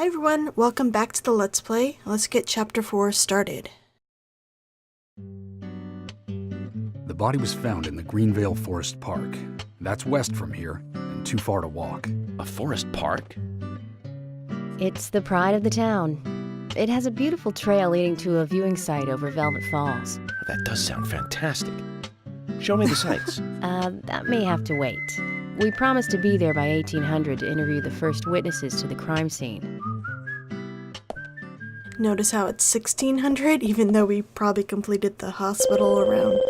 Hi everyone, welcome back to the Let's Play. Let's get Chapter 4 started. The body was found in the Greenvale Forest Park. That's west from here, and too far to walk. A forest park? It's the pride of the town. It has a beautiful trail leading to a viewing site over Velvet Falls. Oh, that does sound fantastic. Show me the sights. That may have to wait. We promised to be there by 1800 to interview the first witnesses to the crime scene. Notice how it's 1600, even though we probably completed the hospital around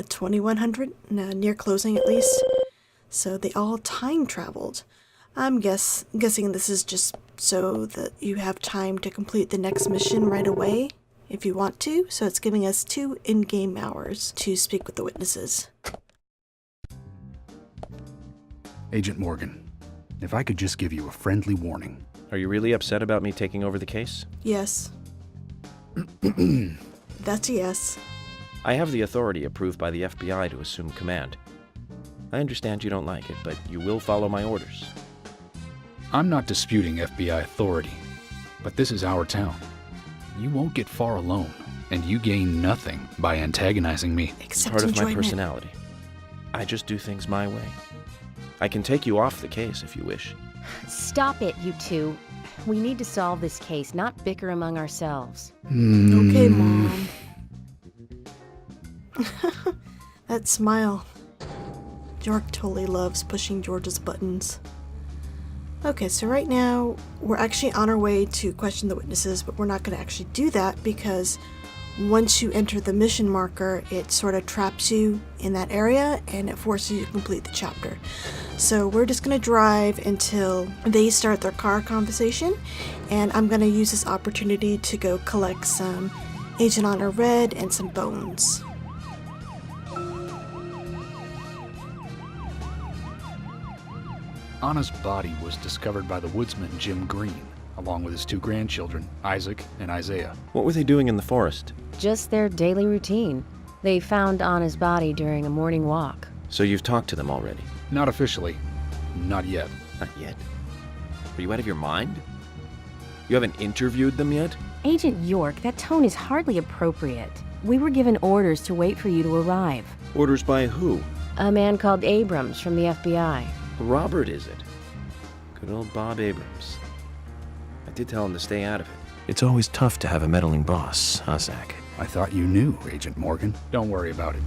2100, near closing at least. So they all time traveled. I'm guessing this is just so that you have time to complete the next mission right away, if you want to. So it's giving us 2 in-game hours to speak with the witnesses. Agent Morgan, if I could just give you a friendly warning. Are you really upset about me taking over the case? Yes. That's a yes. I have the authority approved by the FBI to assume command. I understand you don't like it, but you will follow my orders. I'm not disputing FBI authority, but this is our town. You won't get far alone, and you gain nothing by antagonizing me. Except Part of enjoyment. my personality. I just do things my way. I can take you off the case if you wish. Stop it, you two. We need to solve this case, not bicker among ourselves. Okay, Mom. That smile. York totally loves pushing George's buttons. Okay, so right now, we're actually on our way to question the witnesses, but we're not going to actually do that because once you enter the mission marker, it sort of traps you in that area and it forces you to complete the chapter. So we're just going to drive until they start their car conversation, and I'm going to use this opportunity to go collect some Agent Honor Red and some bones. Anna's body was discovered by the woodsman Jim Green, along with his 2 grandchildren, Isaac and Isaiah. What were they doing in the forest? Just their daily routine. They found Anna's body during a morning walk. So you've talked to them already? Not officially. Not yet. Not yet. Are you out of your mind? You haven't interviewed them yet? Agent York, that tone is hardly appropriate. We were given orders to wait for you to arrive. Orders by who? A man called Abrams from the FBI. Robert, is it? Good old Bob Abrams. I did tell him to stay out of it. It's always tough to have a meddling boss, huh, Zach? I thought you knew, Agent Morgan. Don't worry about it.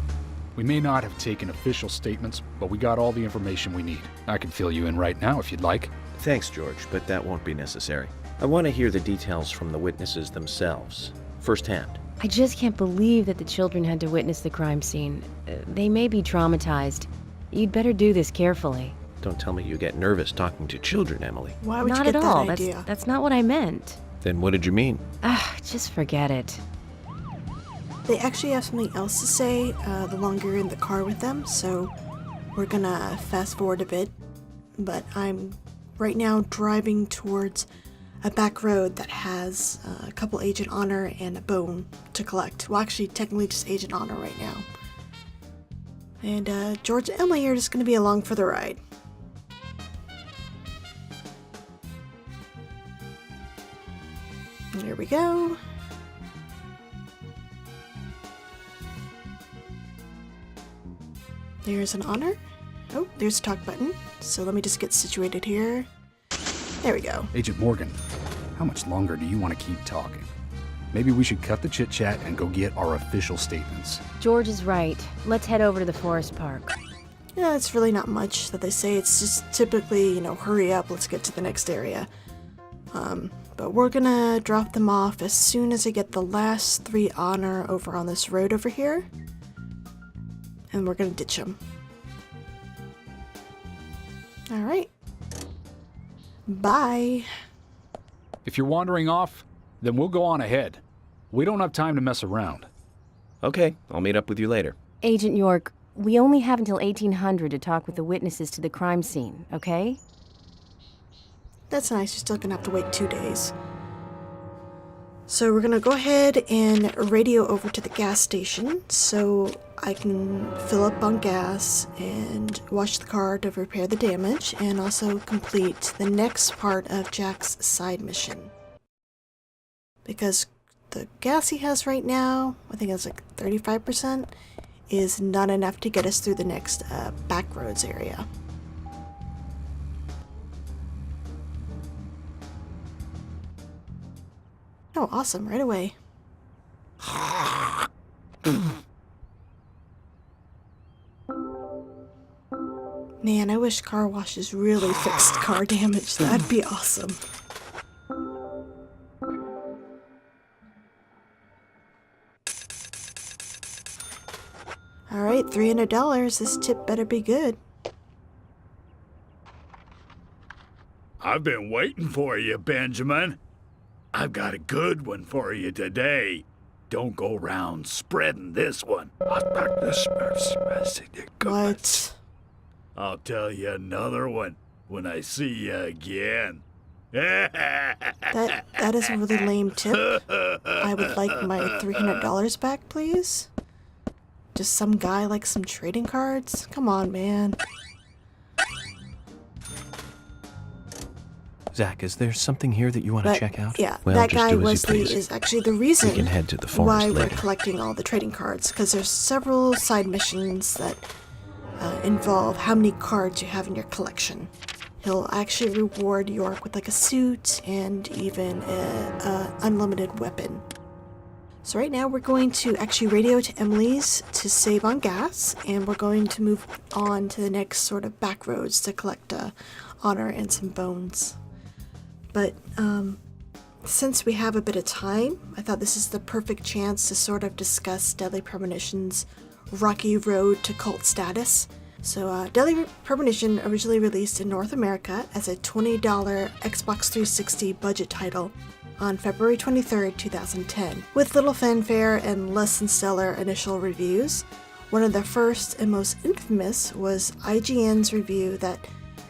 We may not have taken official statements, but we got all the information we need. I can fill you in right now if you'd like. Thanks, George, but that won't be necessary. I want to hear the details from the witnesses themselves, firsthand. I just can't believe that the children had to witness the crime scene. They may be traumatized. You'd better do this carefully. Don't tell me you get nervous talking to children, Emily. Why would Not you get at all. that idea? That's not what I meant. Then what did you mean? Just forget it. They actually have something else to say the longer you're in the car with them, so we're gonna fast forward a bit. But I'm right now driving towards a back road that has a couple Agent Honor and a bone to collect. Well, actually, technically just Agent Honor right now. And George and Emily are just gonna be along for the ride. There we go. There's an honor. Oh, there's a talk button. So let me just get situated here. There we go. Agent Morgan, how much longer do you want to keep talking? Maybe we should cut the chit-chat and go get our official statements. George is right. Let's head over to the forest park. Yeah, it's really not much that they say. It's just typically, hurry up, let's get to the next area. But we're gonna drop them off as soon as I get the last 3 honor over on this road over here. And we're gonna ditch them. Alright. Bye. If you're wandering off, then we'll go on ahead. We don't have time to mess around. Okay, I'll meet up with you later. Agent York, we only have until 1800 to talk with the witnesses to the crime scene, okay? That's nice, you're still gonna have to wait 2 days. So we're gonna go ahead and radio over to the gas station. So I can fill up on gas and wash the car to repair the damage and also complete the next part of Jack's side mission. Because the gas he has right now, I think it's like 35%, is not enough to get us through the next back roads area. Oh, awesome, right away. Man, I wish car washes really fixed car damage. That'd be awesome. Alright, $300. This tip better be good. I've been waiting for you, Benjamin. I've got a good one for you today. Don't go round spreading this one. What? I'll tell you another one when I see you again. That is a really lame tip. I would like my $300 back, please. Just some guy like some trading cards? Come on, man. Zach, is there something here that you want to check out? Yeah, Well, that just guy do as was you please. is actually the reason We can head to the forest why we're later. collecting all the trading cards, because there's several side missions that involve how many cards you have in your collection. He'll actually reward York with like a suit and even a unlimited weapon. So right now we're going to actually radio to Emily's to save on gas, and we're going to move on to the next sort of back roads to collect honor and some bones. But since we have a bit of time, I thought this is the perfect chance to sort of discuss Deadly Premonition's rocky road to cult status. So Deadly Premonition originally released in North America as a $20 Xbox 360 budget title on February 23rd, 2010. With little fanfare and less than stellar initial reviews, one of the first and most infamous was IGN's review that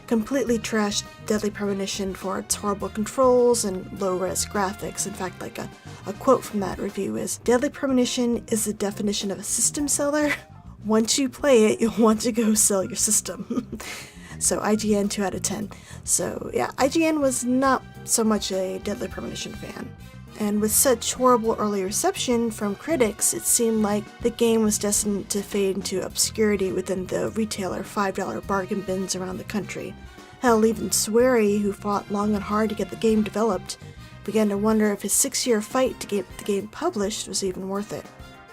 completely trashed Deadly Premonition for its horrible controls and low-res graphics. In fact, like a quote from that review is, "Deadly Premonition is the definition of a system seller. Once you play it, you'll want to go sell your system." So IGN 2 out of 10. So yeah, IGN was not so much a Deadly Premonition fan. And with such horrible early reception from critics, it seemed like the game was destined to fade into obscurity within the retailer $5 bargain bins around the country. Hell, even Swery, who fought long and hard to get the game developed, began to wonder if his 6-year fight to get the game published was even worth it.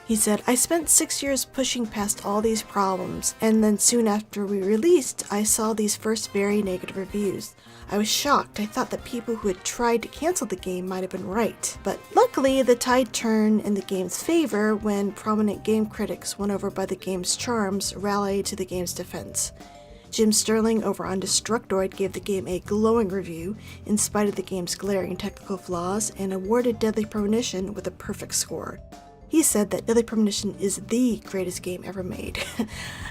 He said, "I spent 6 years pushing past all these problems, and then soon after we released, I saw these first very negative reviews. I was shocked. I thought that people who had tried to cancel the game might have been right. But luckily, the tide turned in the game's favor when prominent game critics won over by the game's charms rallied to the game's defense. Jim Sterling over on Destructoid gave the game a glowing review in spite of the game's glaring technical flaws and awarded Deadly Premonition with a perfect score. He said that Deadly Premonition is the greatest game ever made."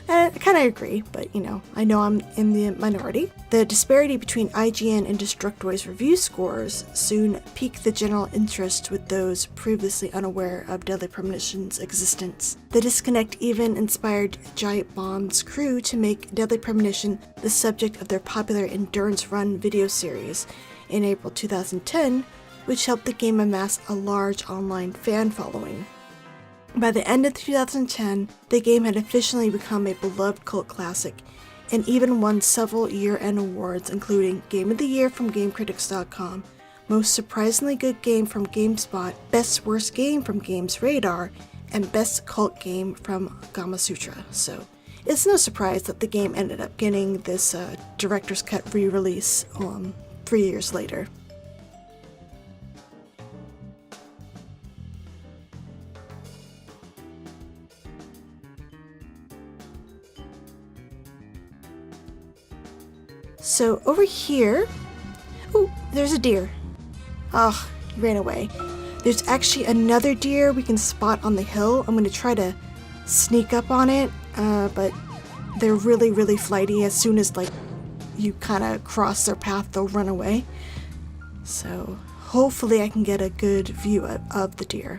I kind of agree, but I know I'm in the minority. The disparity between IGN and Destructoid's review scores soon piqued the general interest with those previously unaware of Deadly Premonition's existence. The disconnect even inspired Giant Bomb's crew to make Deadly Premonition the subject of their popular Endurance Run video series in April 2010, which helped the game amass a large online fan following. By the end of 2010, the game had officially become a beloved cult classic, and even won several year-end awards, including Game of the Year from GameCritics.com, Most Surprisingly Good Game from GameSpot, Best Worst Game from Games Radar, and Best Cult Game from Gamasutra. So it's no surprise that the game ended up getting this Director's Cut re-release 3 years later. So over here, oh, there's a deer. Oh, he ran away. There's actually another deer we can spot on the hill. I'm going to try to sneak up on it, but they're really, really flighty. As soon as you kind of cross their path, they'll run away. So hopefully I can get a good view of the deer.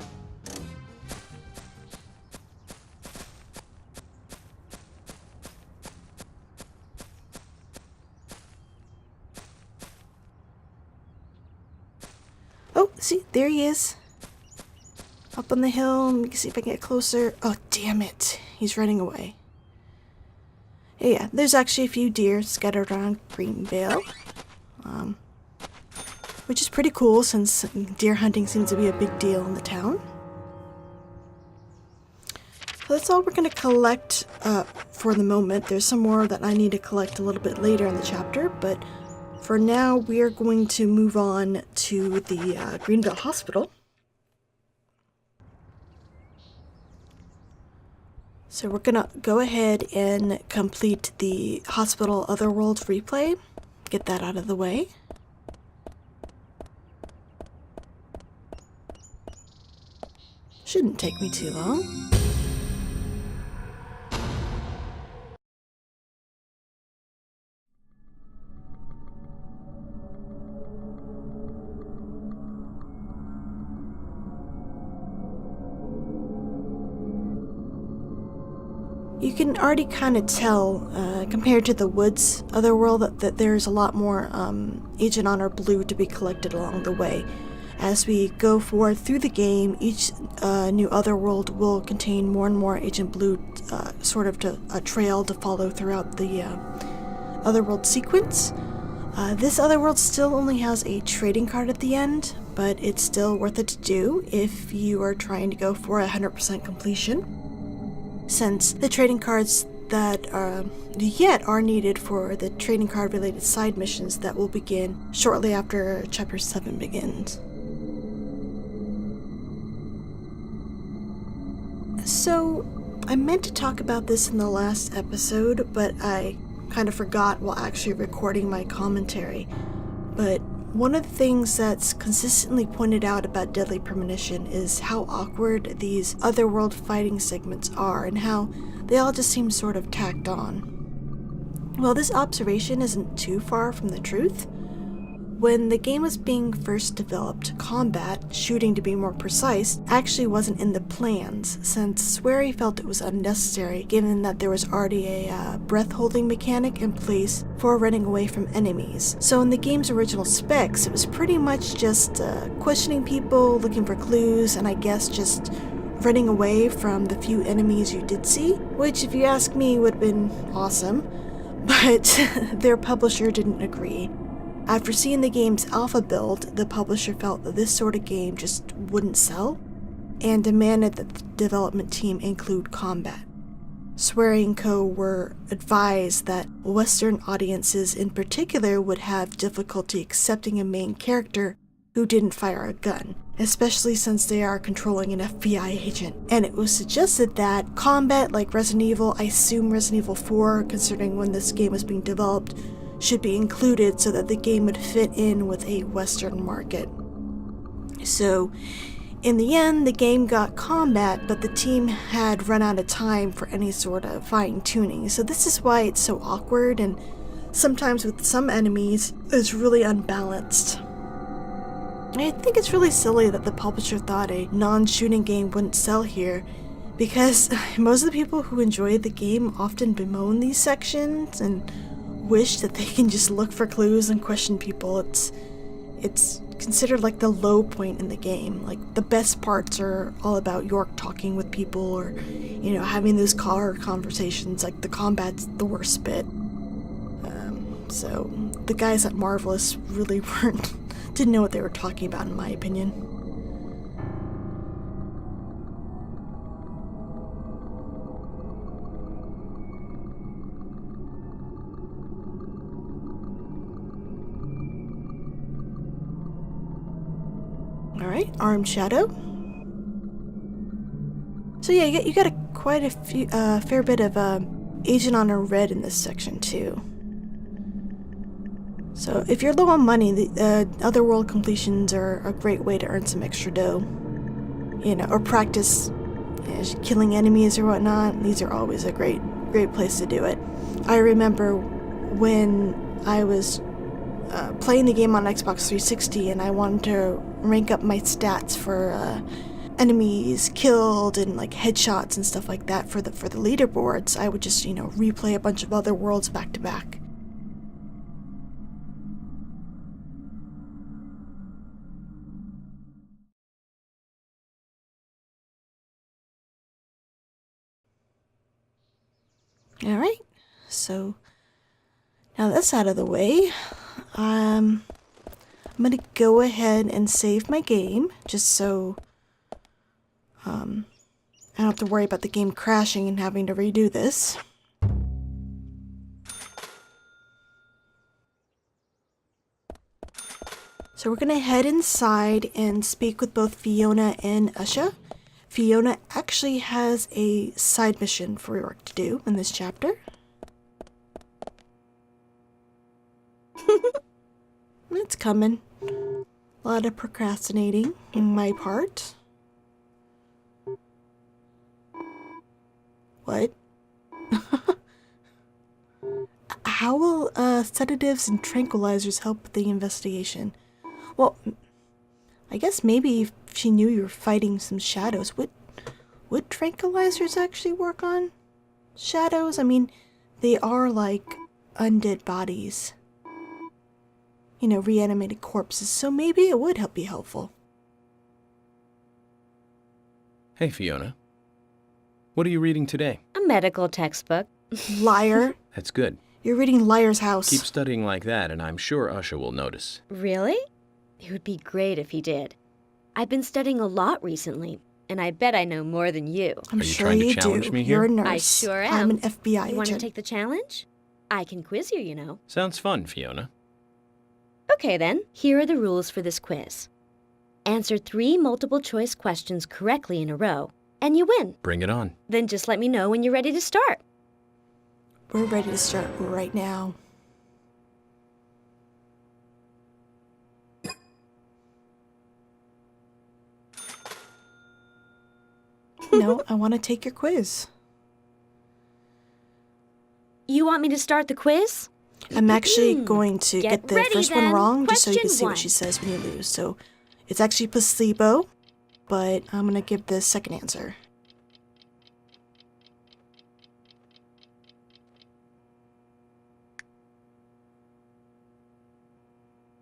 see, there he is. Up on the hill. Let me see if I can get closer. Oh, damn it. He's running away. Yeah, there's actually a few deer scattered around Greenvale. Which is pretty cool since deer hunting seems to be a big deal in the town. So that's all we're going to collect for the moment. There's some more that I need to collect a little bit later in the chapter, but for now we are going to move on to the Greenville Hospital. So we're going to go ahead and complete the Hospital Otherworld replay. Get that out of the way. Shouldn't take me too long. You can already kind of tell, compared to the Woods Otherworld, that there's a lot more Agent Honor Blue to be collected along the way. As we go forward through the game, each new Otherworld will contain more and more Agent Blue, sort of a trail to follow throughout the Otherworld sequence. This Otherworld still only has a trading card at the end, but it's still worth it to do if you are trying to go for 100% completion, since the trading cards that you get are needed for the trading card related side missions that will begin shortly after Chapter 7 begins. So, I meant to talk about this in the last episode, but I kind of forgot while actually recording my commentary. But one of the things that's consistently pointed out about Deadly Premonition is how awkward these Otherworld fighting segments are and how they all just seem sort of tacked on. Well, this observation isn't too far from the truth. When the game was being first developed, combat, shooting to be more precise, actually wasn't in the plans, since Swery felt it was unnecessary given that there was already a breath-holding mechanic in place for running away from enemies. So in the game's original specs, it was pretty much just questioning people, looking for clues, and I guess just running away from the few enemies you did see, which if you ask me would have been awesome, but their publisher didn't agree. After seeing the game's alpha build, the publisher felt that this sort of game just wouldn't sell, and demanded that the development team include combat. Swery & Co. were advised that Western audiences in particular would have difficulty accepting a main character who didn't fire a gun, especially since they are controlling an FBI agent. And it was suggested that combat, like Resident Evil, I assume Resident Evil 4, considering when this game was being developed, should be included so that the game would fit in with a Western market. So, in the end, the game got combat, but the team had run out of time for any sort of fine-tuning. So this is why it's so awkward, and sometimes with some enemies, it's really unbalanced. I think it's really silly that the publisher thought a non-shooting game wouldn't sell here, because most of the people who enjoy the game often bemoan these sections and wish that they can just look for clues and question people. It's considered like the low point in the game. Like, the best parts are all about York talking with people or, having those car conversations. Like, the combat's the worst bit. So the guys at Marvelous really didn't know what they were talking about, in my opinion. Alright, Armed Shadow. So yeah, you got quite a fair bit of Agent Honor Red in this section too. So if you're low on money, the Otherworld completions are a great way to earn some extra dough. Or practice killing enemies or whatnot. These are always a great place to do it. I remember when I was playing the game on Xbox 360 and I wanted to rank up my stats for enemies killed and like headshots and stuff like that for the leaderboards. I would just replay a bunch of other worlds back to back. Alright, so now that's out of the way. I'm gonna go ahead and save my game, just so I don't have to worry about the game crashing and having to redo this. So we're gonna head inside and speak with both Fiona and Ushah. Fiona actually has a side mission for York to do in this chapter. It's coming. A lot of procrastinating on my part. What? How will sedatives and tranquilizers help with the investigation? Well, I guess maybe if she knew you were fighting some shadows, would tranquilizers actually work on shadows? I mean, they are like undead bodies. You know, reanimated corpses, so maybe it would be helpful. Hey, Fiona. What are you reading today? A medical textbook. Liar. That's good. You're reading Liar's House. Keep studying like that, and I'm sure Ushah will notice. Really? It would be great if he did. I've been studying a lot recently, and I bet I know more than you. I'm Are you sure trying to you challenge do. me here? You're a nurse. I sure am. I'm an FBI You want to agent. take the challenge? I can quiz you, you know. Sounds fun, Fiona. Okay then, here are the rules for this quiz. Answer 3 multiple-choice questions correctly in a row, and you win. Bring it on. Then just let me know when you're ready to start. We're ready to start right now. No, I want to take your quiz. You want me to start the quiz? I'm actually going to get the ready, first one then. wrong just so you can Question see what 1. she says when you lose. So it's actually placebo, but I'm going to give the second answer.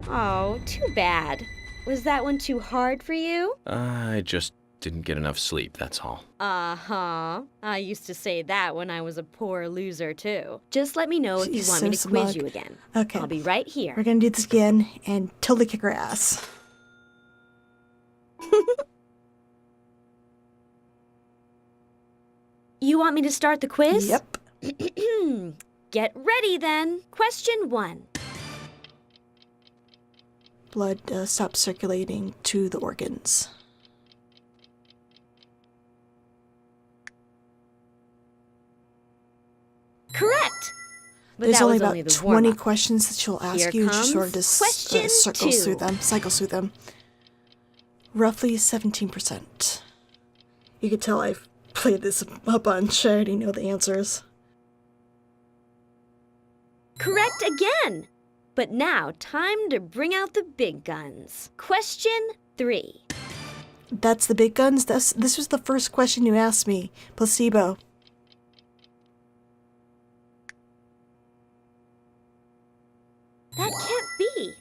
Oh, too bad. Was that one too hard for you? I just didn't get enough sleep, that's all. Uh-huh. I used to say that when I was a poor loser, too. Just let me know if you She's want so me to quiz smug. you again. Okay. I'll be right here. We're going to do this again and totally kick her ass. You want me to start the quiz? Yep. Get ready, then. Question 1. Blood stops circulating to the organs. Correct! But There's that only was about only the 20 warm-up. questions that she'll ask Here you, and she sort of comes just question circles 2. through them, cycles through them. Roughly 17%. You could tell I've played this a bunch. I already know the answers. Correct again! But now, time to bring out the big guns. Question 3. That's the big guns? This was the first question you asked me. Placebo. That can't be.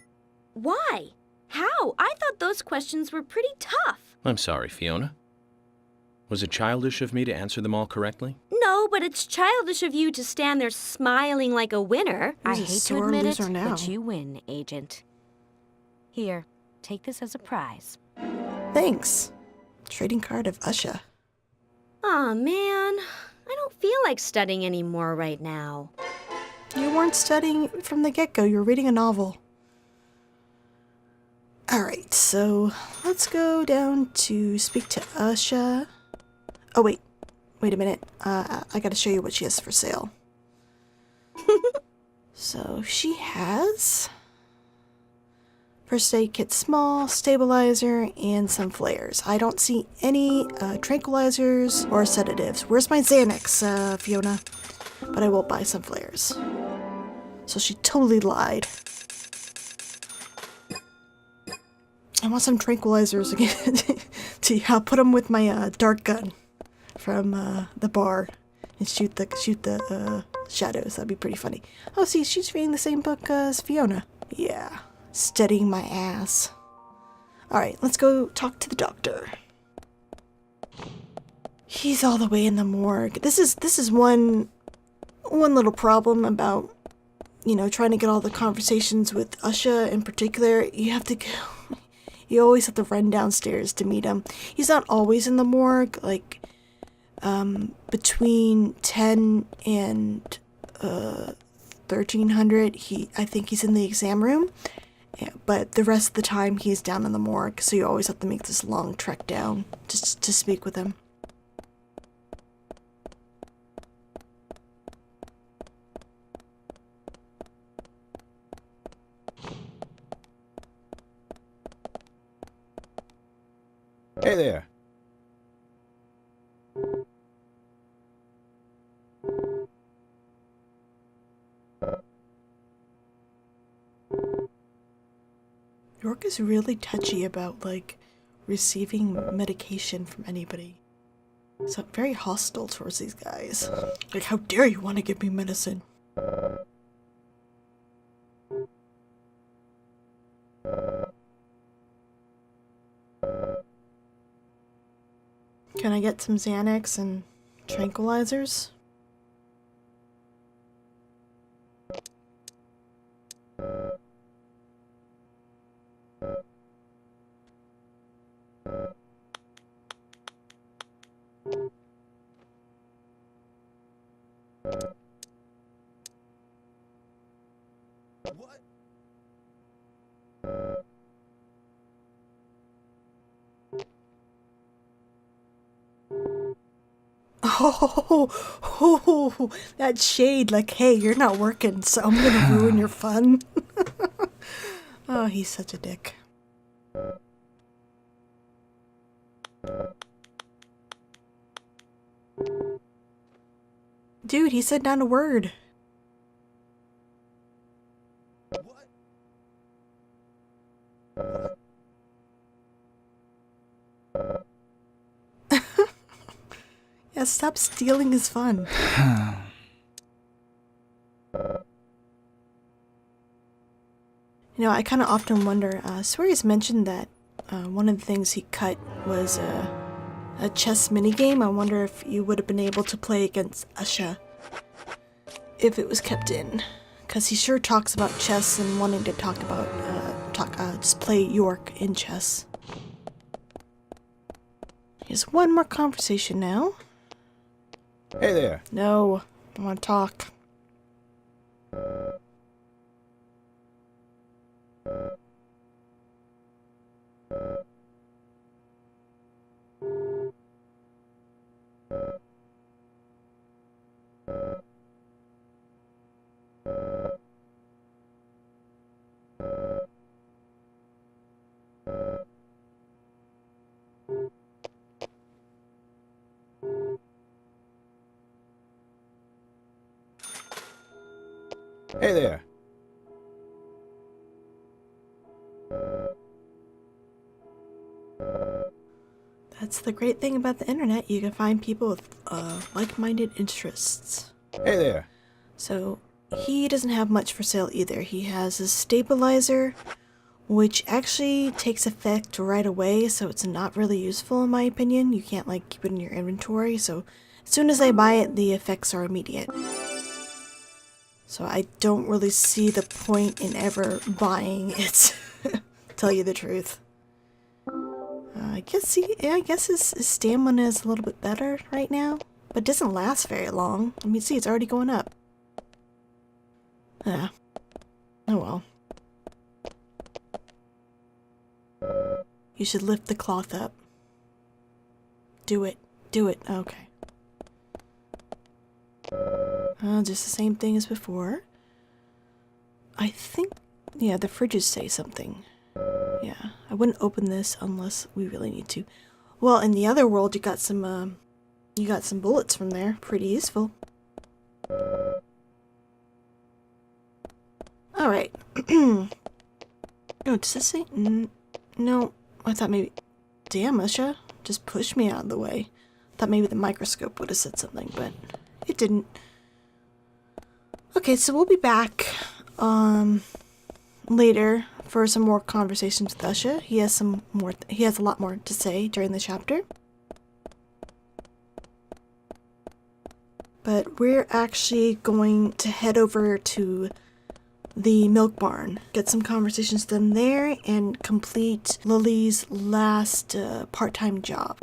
Why? How? I thought those questions were pretty tough. I'm sorry, Fiona. Was it childish of me to answer them all correctly? No, but it's childish of you to stand there smiling like a winner. I Who's a hate to sore admit loser it, now? but you win, Agent. Here, take this as a prize. Thanks. Trading card of Ushah. Aw, man. I don't feel like studying anymore right now. You weren't studying from the get-go. You were reading a novel. Alright, so let's go down to speak to Ushah. Oh, wait a minute. I gotta show you what she has for sale. So she has first aid kit small, stabilizer, and some flares. I don't see any tranquilizers or sedatives. Where's my Xanax, Fiona? But I will buy some flares. So she totally lied. I want some tranquilizers again. I'll put them with my dart gun from the bar and shoot the shadows. That'd be pretty funny. Oh, see, she's reading the same book as Fiona. Yeah, studying my ass. All right, let's go talk to the doctor. He's all the way in the morgue. This is one one little problem about, you know, trying to get all the conversations with Ushah in particular, you always have to run downstairs to meet him. He's not always in the morgue, like, between 10 and 1300, I think he's in the exam room, but the rest of the time he's down in the morgue, so you always have to make this long trek down just to speak with him. Hey there. York is really touchy about, like, receiving medication from anybody. So very hostile towards these guys. Like, how dare you want to give me medicine? Can I get some Xanax and tranquilizers? Oh, that shade, like, hey, you're not working, so I'm gonna ruin your fun. Oh, he's such a dick. Dude, he said not a word. Yeah, stop stealing his fun. You know, I kind of often wonder, Sweary's mentioned that one of the things he cut was a chess minigame. I wonder if you would have been able to play against Ushah if it was kept in. Because he sure talks about chess and wanting to talk about, just play York in chess. Here's one more conversation now. Hey there. No, I want to talk. Hey there. That's the great thing about the internet. You can find people with like-minded interests. Hey there. So he doesn't have much for sale either. He has a stabilizer, which actually takes effect right away, so it's not really useful in my opinion. You can't like keep it in your inventory, so as soon as I buy it, the effects are immediate. So I don't really see the point in ever buying it, to tell you the truth. I guess his stamina is a little bit better right now, but it doesn't last very long. I mean, see, it's already going up. Yeah. Oh well. You should lift the cloth up. Do it. Do it. Okay. Just the same thing as before. I think, yeah, the fridges say something. Yeah, I wouldn't open this unless we really need to. Well, in the other world, you got some bullets from there. Pretty useful. Alright. Oh, does this say? No, I thought maybe... Damn, Ushah. Just pushed me out of the way. Thought maybe the microscope would have said something, but it didn't. Okay, so we'll be back later for some more conversations with Ushah. He has a lot more to say during the chapter. But we're actually going to head over to the milk barn, get some conversations done there, and complete Lily's last part-time job.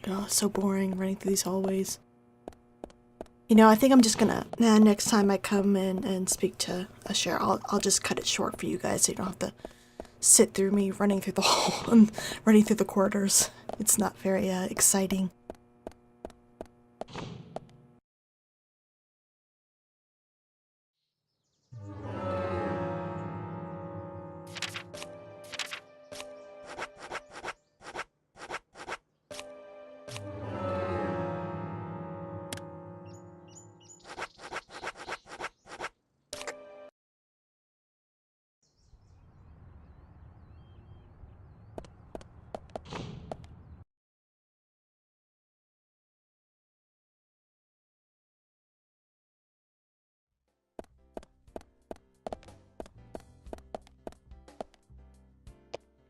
Oh, so boring running through these hallways. You know, I think I'm just gonna, next time I come in and speak to Ushah, I'll just cut it short for you guys so you don't have to sit through me running through the hall and running through the corridors. It's not very exciting.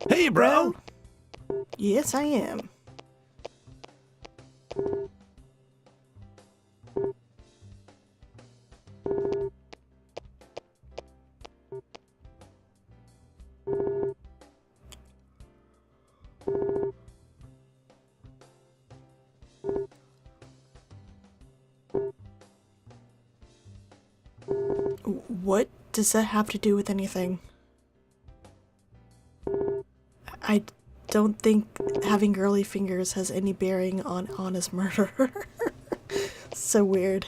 Hey, bro! Yes, I am. What does that have to do with anything? I don't think having girly fingers has any bearing on Anna's murder. So weird.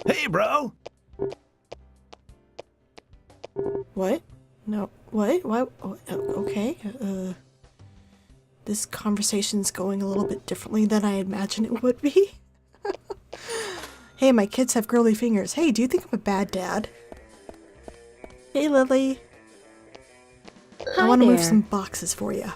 Hey, bro! What? No, what? Why? Oh, okay. This conversation's going a little bit differently than I imagined it would be. Hey, my kids have girly fingers. Hey, do you think I'm a bad dad? Hey, Lily. I want to move some boxes for you.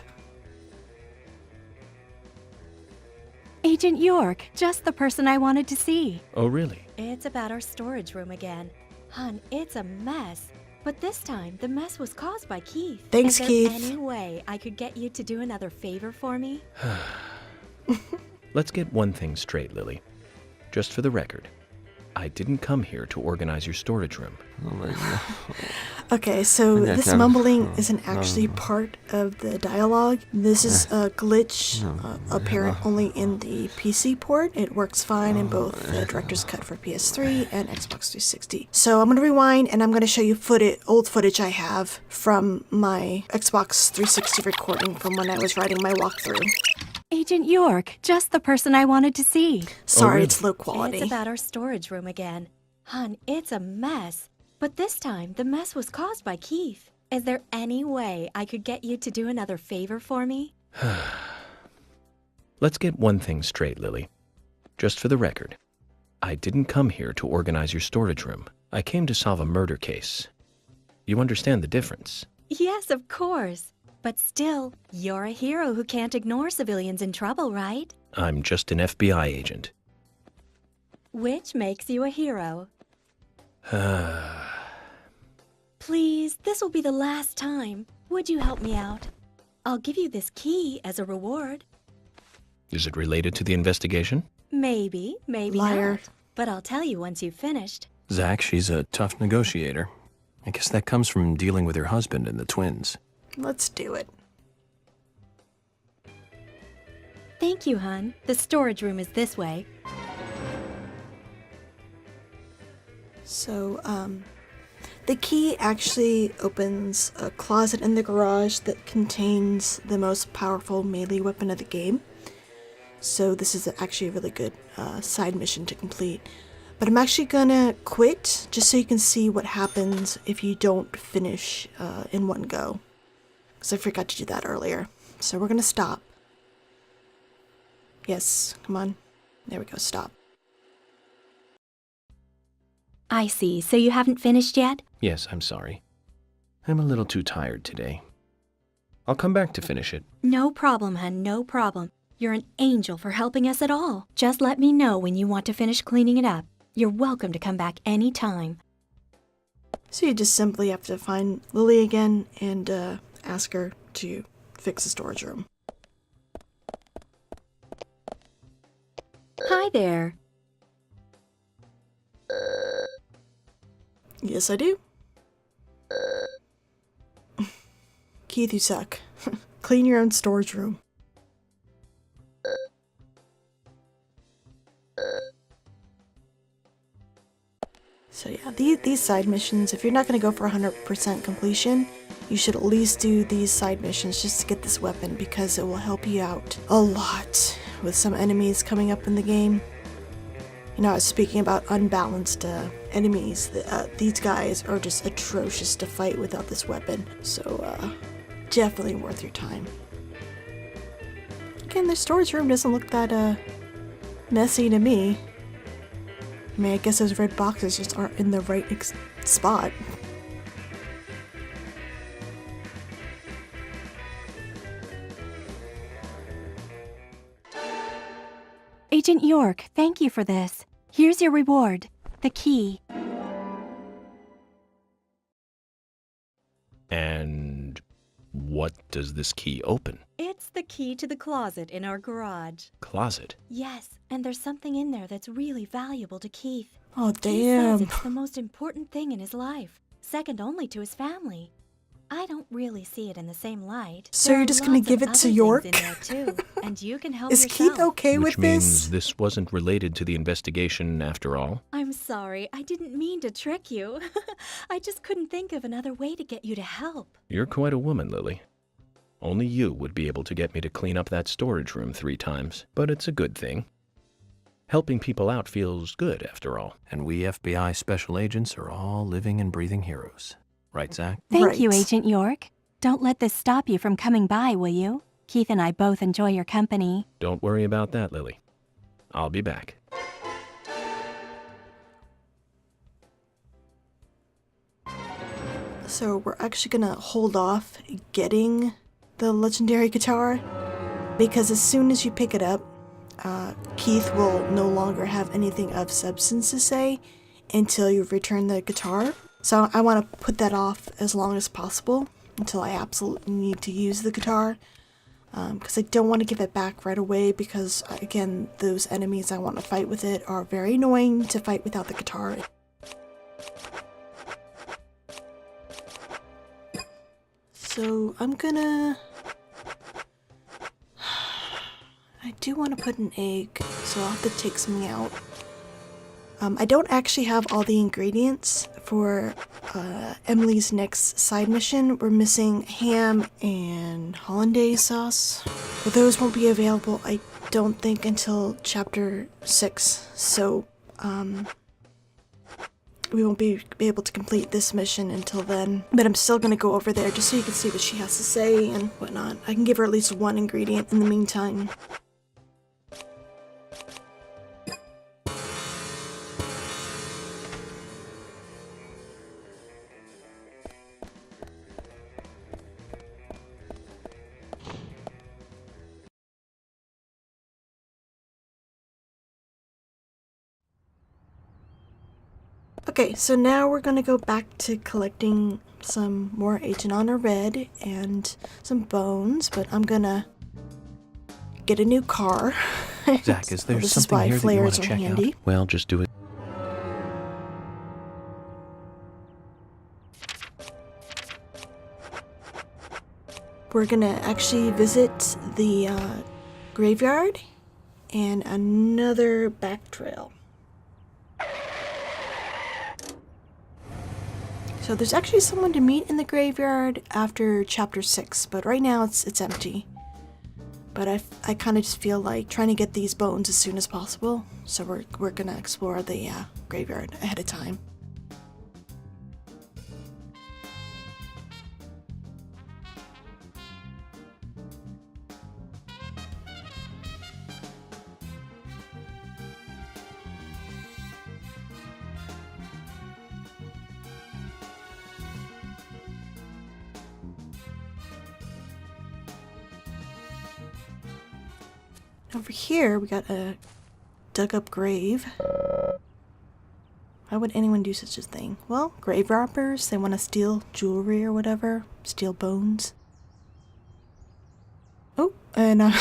Agent York, just the person I wanted to see. Oh, really? It's about our storage room again. Hun, it's a mess. But this time, the mess was caused by Keith. Thanks, Keith. Is there any way I could get you to do another favor for me? Let's get one thing straight, Lily. Just for the record, I didn't come here to organize your storage room. Oh my god. Okay, so this mumbling isn't actually part of the dialogue. This is a glitch apparent only in the PC port. It works fine in both the director's cut for PS3 and Xbox 360. So I'm going to rewind and I'm going to show you old footage I have from my Xbox 360 recording from when I was writing my walkthrough. Agent York, just the person I wanted to see. Sorry, really? it's low quality. It's about our storage room again. Hun, it's a mess. But this time, the mess was caused by Keith. Is there any way I could get you to do another favor for me? Let's get one thing straight, Lily. Just for the record, I didn't come here to organize your storage room. I came to solve a murder case. You understand the difference? Yes, of course. But still, you're a hero who can't ignore civilians in trouble, right? I'm just an FBI agent. Which makes you a hero. Please, this will be the last time. Would you help me out? I'll give you this key as a reward. Is it related to the investigation? Maybe, maybe Liar. not. But I'll tell you once you've finished. Zach, she's a tough negotiator. I guess that comes from dealing with her husband and the twins. Let's do it. Thank you, hun. The storage room is this way. So, the key actually opens a closet in the garage that contains the most powerful melee weapon of the game. So this is actually a really good side mission to complete. But I'm actually gonna quit just so you can see what happens if you don't finish in one go. Because I forgot to do that earlier. So we're gonna stop. Yes, come on. There we go, stop. I see. So you haven't finished yet? Yes, I'm sorry. I'm a little too tired today. I'll come back to finish it. No problem, hun. No problem. You're an angel for helping us at all. Just let me know when you want to finish cleaning it up. You're welcome to come back any time. So you just simply have to find Lily again and ask her to fix the storage room. Hi there. Yes, I do. Keith, you suck. Clean your own storage room. So yeah, these side missions, if you're not going to go for 100% completion, you should at least do these side missions just to get this weapon, because it will help you out a lot with some enemies coming up in the game. You know, I was speaking about unbalanced enemies. These guys are just atrocious to fight without this weapon, so definitely worth your time. Again, the storage room doesn't look that messy to me. I mean, I guess those red boxes just aren't in the right spot. Agent York, thank you for this. Here's your reward, the key. And what does this key open? It's the key to the closet in our garage. Closet. Yes, and there's something in there that's really valuable to Keith. Oh, Keith damn. says it's the most important thing in his life, second only to his family. I don't really see it in the same light. So There you're are just gonna lots of give it other to things York? in there too, and you can help Is yourself. Keith okay Which with means this? this wasn't related to the investigation after all. I'm sorry, I didn't mean to trick you. I just couldn't think of another way to get you to help. You're quite a woman, Lily. Only you would be able to get me to clean up that storage room 3 times, but it's a good thing. Helping people out feels good, after all. And we FBI special agents are all living and breathing heroes. Right, Zach? Thank you, Right. Agent York. Don't let this stop you from coming by, will you? Keith and I both enjoy your company. Don't worry about that, Lily. I'll be back. So we're actually gonna hold off getting the legendary guitar, because as soon as you pick it up, Keith will no longer have anything of substance to say until you return the guitar. So I want to put that off as long as possible until I absolutely need to use the guitar, because I don't want to give it back right away, because again, those enemies I want to fight with it are very annoying to fight without the guitar. So I'm gonna... I do want to put an egg, so I'll have to take something out. I don't actually have all the ingredients for Emily's next side mission. We're missing ham and hollandaise sauce, but those won't be available, I don't think, until chapter 6. So we won't be able to complete this mission until then. But I'm still gonna go over there just so you can see what she has to say and whatnot. I can give her at least one ingredient in the meantime. Okay, so now we're gonna go back to collecting some more Agent Honor Red and some bones, but I'm gonna get a new car. Zach, is there This is something why here that you want flares to are check handy. out? Well, just do it. We're gonna actually visit the graveyard and another back trail. So there's actually someone to meet in the graveyard after chapter 6, but right now it's empty. But I kind of just feel like trying to get these bones as soon as possible, so we're gonna explore the graveyard ahead of time. Over here, we got a dug up grave. Why would anyone do such a thing? Well, grave robbers, they want to steal jewelry or whatever. Steal bones. Oh, and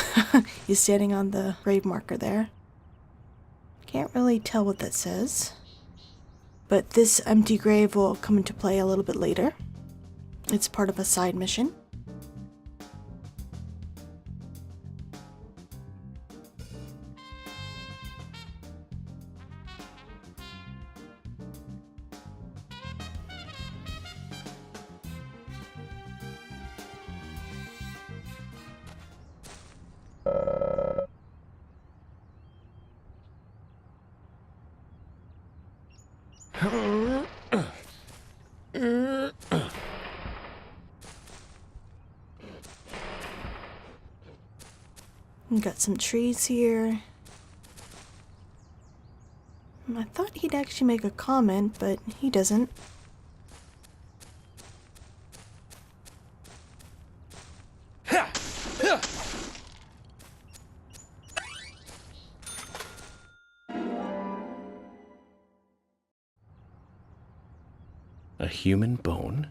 he's standing on the grave marker there. Can't really tell what that says. But this empty grave will come into play a little bit later. It's part of a side mission. We got some trees here. I thought he'd actually make a comment, but he doesn't. A human bone?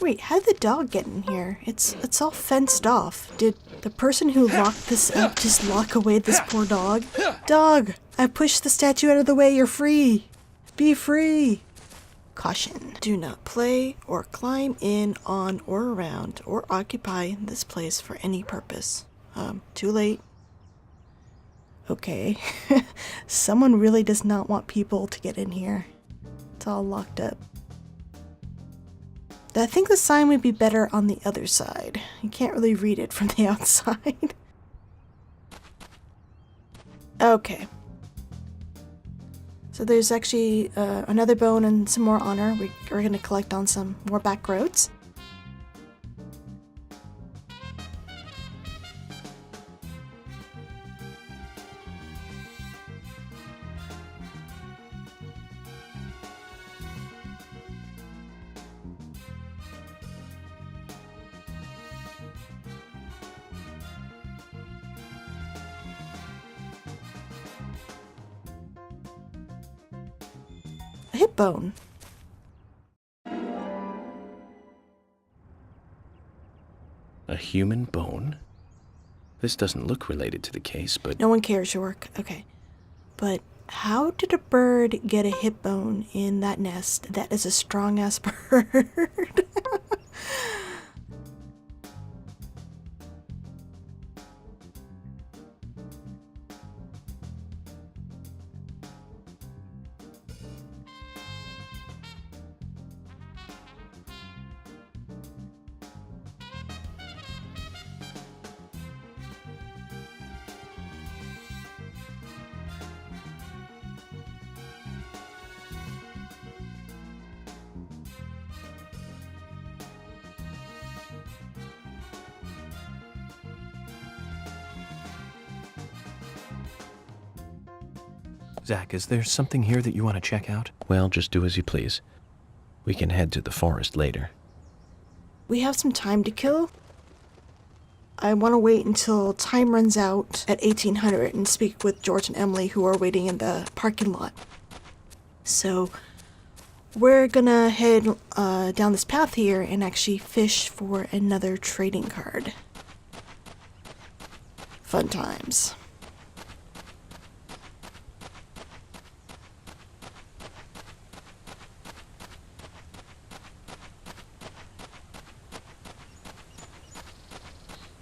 Wait, how did the dog get in here? It's all fenced off. Did the person who locked this up just lock away this poor dog? Dog, I pushed the statue out of the way. You're free. Be free. Caution. Do not play or climb in, on, or around, or occupy this place for any purpose. Too late. Okay. Someone really does not want people to get in here. It's all locked up. I think the sign would be better on the other side. You can't really read it from the outside. Okay. So there's actually another bone and some more honor. We're going to collect on some more back roads. A hip bone. A human bone? This doesn't look related to the case, but... No one cares, York. Okay. But how did a bird get a hip bone in that nest? That is a strong-ass bird. Zach, is there something here that you want to check out? Well, just do as you please. We can head to the forest later. We have some time to kill. I want to wait until time runs out at 1800 and speak with George and Emily, who are waiting in the parking lot. So we're gonna head down this path here and actually fish for another trading card. Fun times.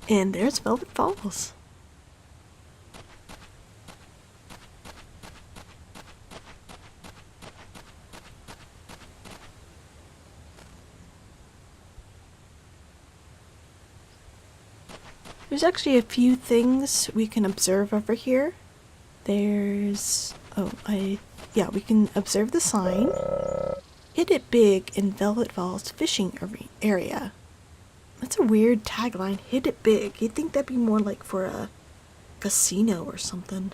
And there's Velvet Falls. There's actually a few things we can observe over here. There's... yeah, we can observe the sign. Hit it big in Velvet Falls fishing area. That's a weird tagline. Hit it big. You'd think that'd be more like for a casino or something.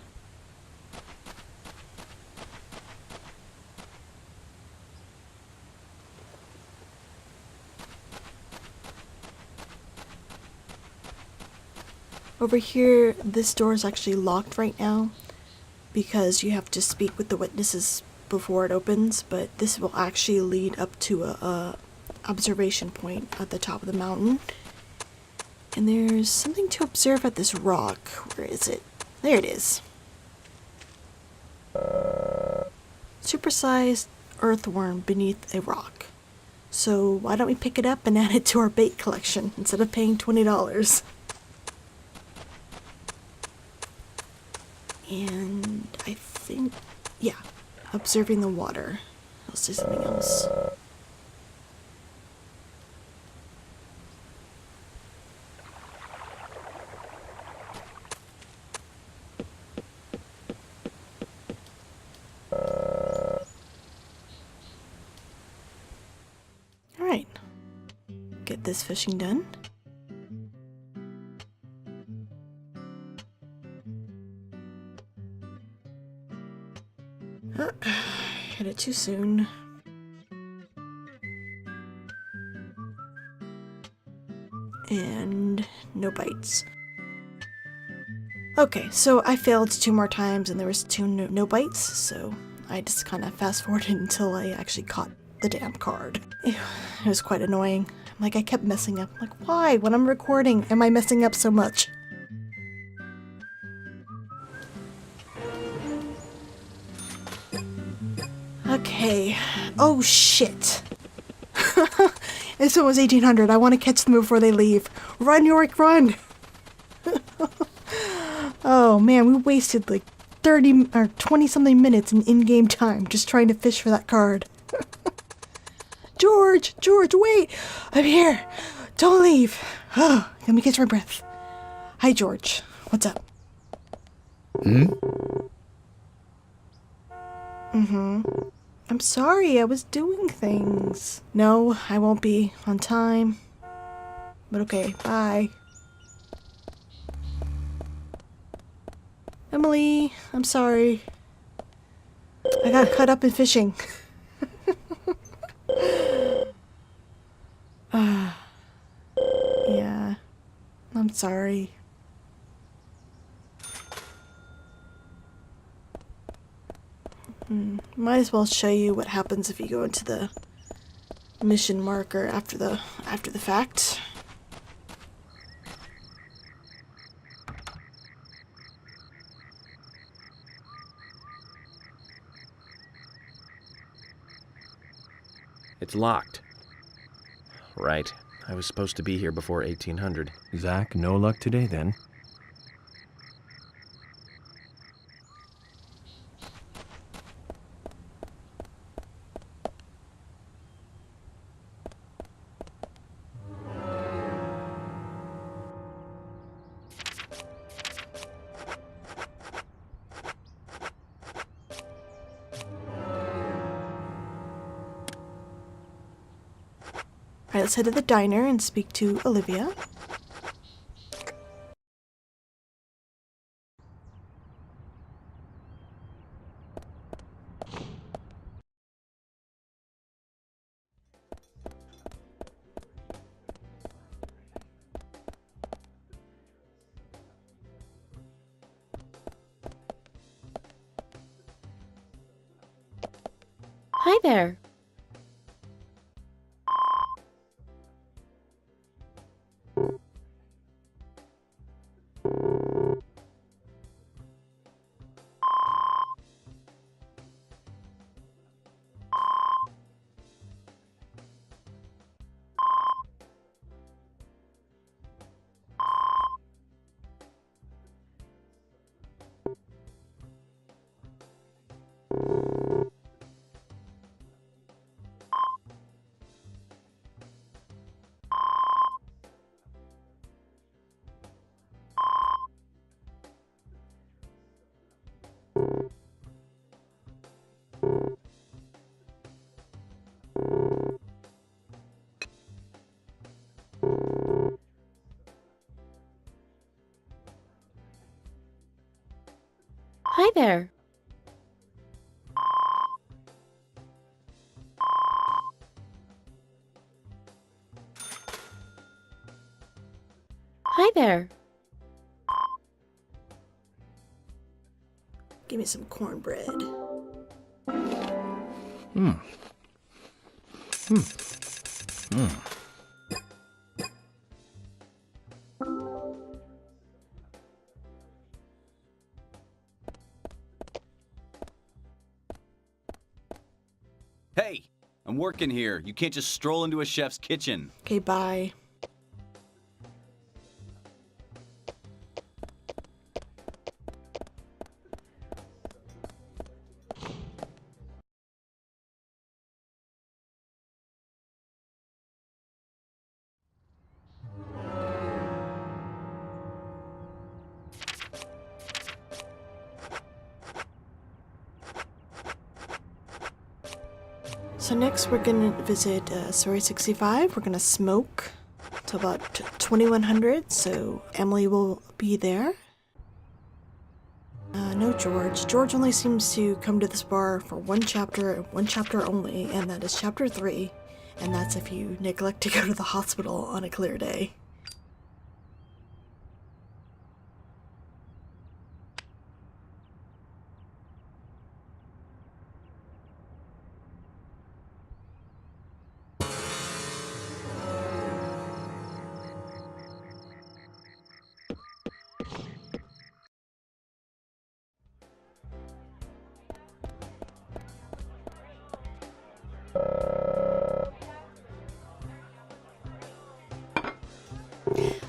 Over here, this door is actually locked right now because you have to speak with the witnesses before it opens, but this will actually lead up to a observation point at the top of the mountain. And there's something to observe at this rock. Where is it? There it is. Supersized earthworm beneath a rock. So why don't we pick it up and add it to our bait collection instead of paying $20? And I think, yeah, observing the water. Let's do something else. Alright, get this fishing done. Hit it too soon. And no bites. Okay, so I failed 2 more times and there was 2 no bites, so I just kind of fast forwarded until I actually caught the damn card. It was quite annoying. Like, I kept messing up. Like, why? When I'm recording, am I messing up so much? Okay. Oh, shit. This one was 1800. I want to catch them before they leave. Run, Yorick, run! Oh, man, we wasted like 30 or 20-something minutes in-game time just trying to fish for that card. George, wait! I'm here! Don't leave! Oh, let me catch my breath. Hi, George. What's up? I'm sorry, I was doing things. No, I won't be on time. But okay, bye. Emily, I'm sorry. I got caught up in fishing. Yeah, I'm sorry. Might as well show you what happens if you go into the mission marker after the fact. It's locked. Right. I was supposed to be here before 1800. Zach, no luck today then. Alright, let's head to the diner and speak to Olivia. Hi there. Hi there. Hi there. Give me some cornbread. Hey, I'm working here. You can't just stroll into a chef's kitchen. Okay, bye. So next we're gonna visit Story 65. We're gonna smoke till about 2100, so Emily will be there. No George. George only seems to come to this bar for one chapter and one chapter only, and that is chapter 3, and that's if you neglect to go to the hospital on a clear day.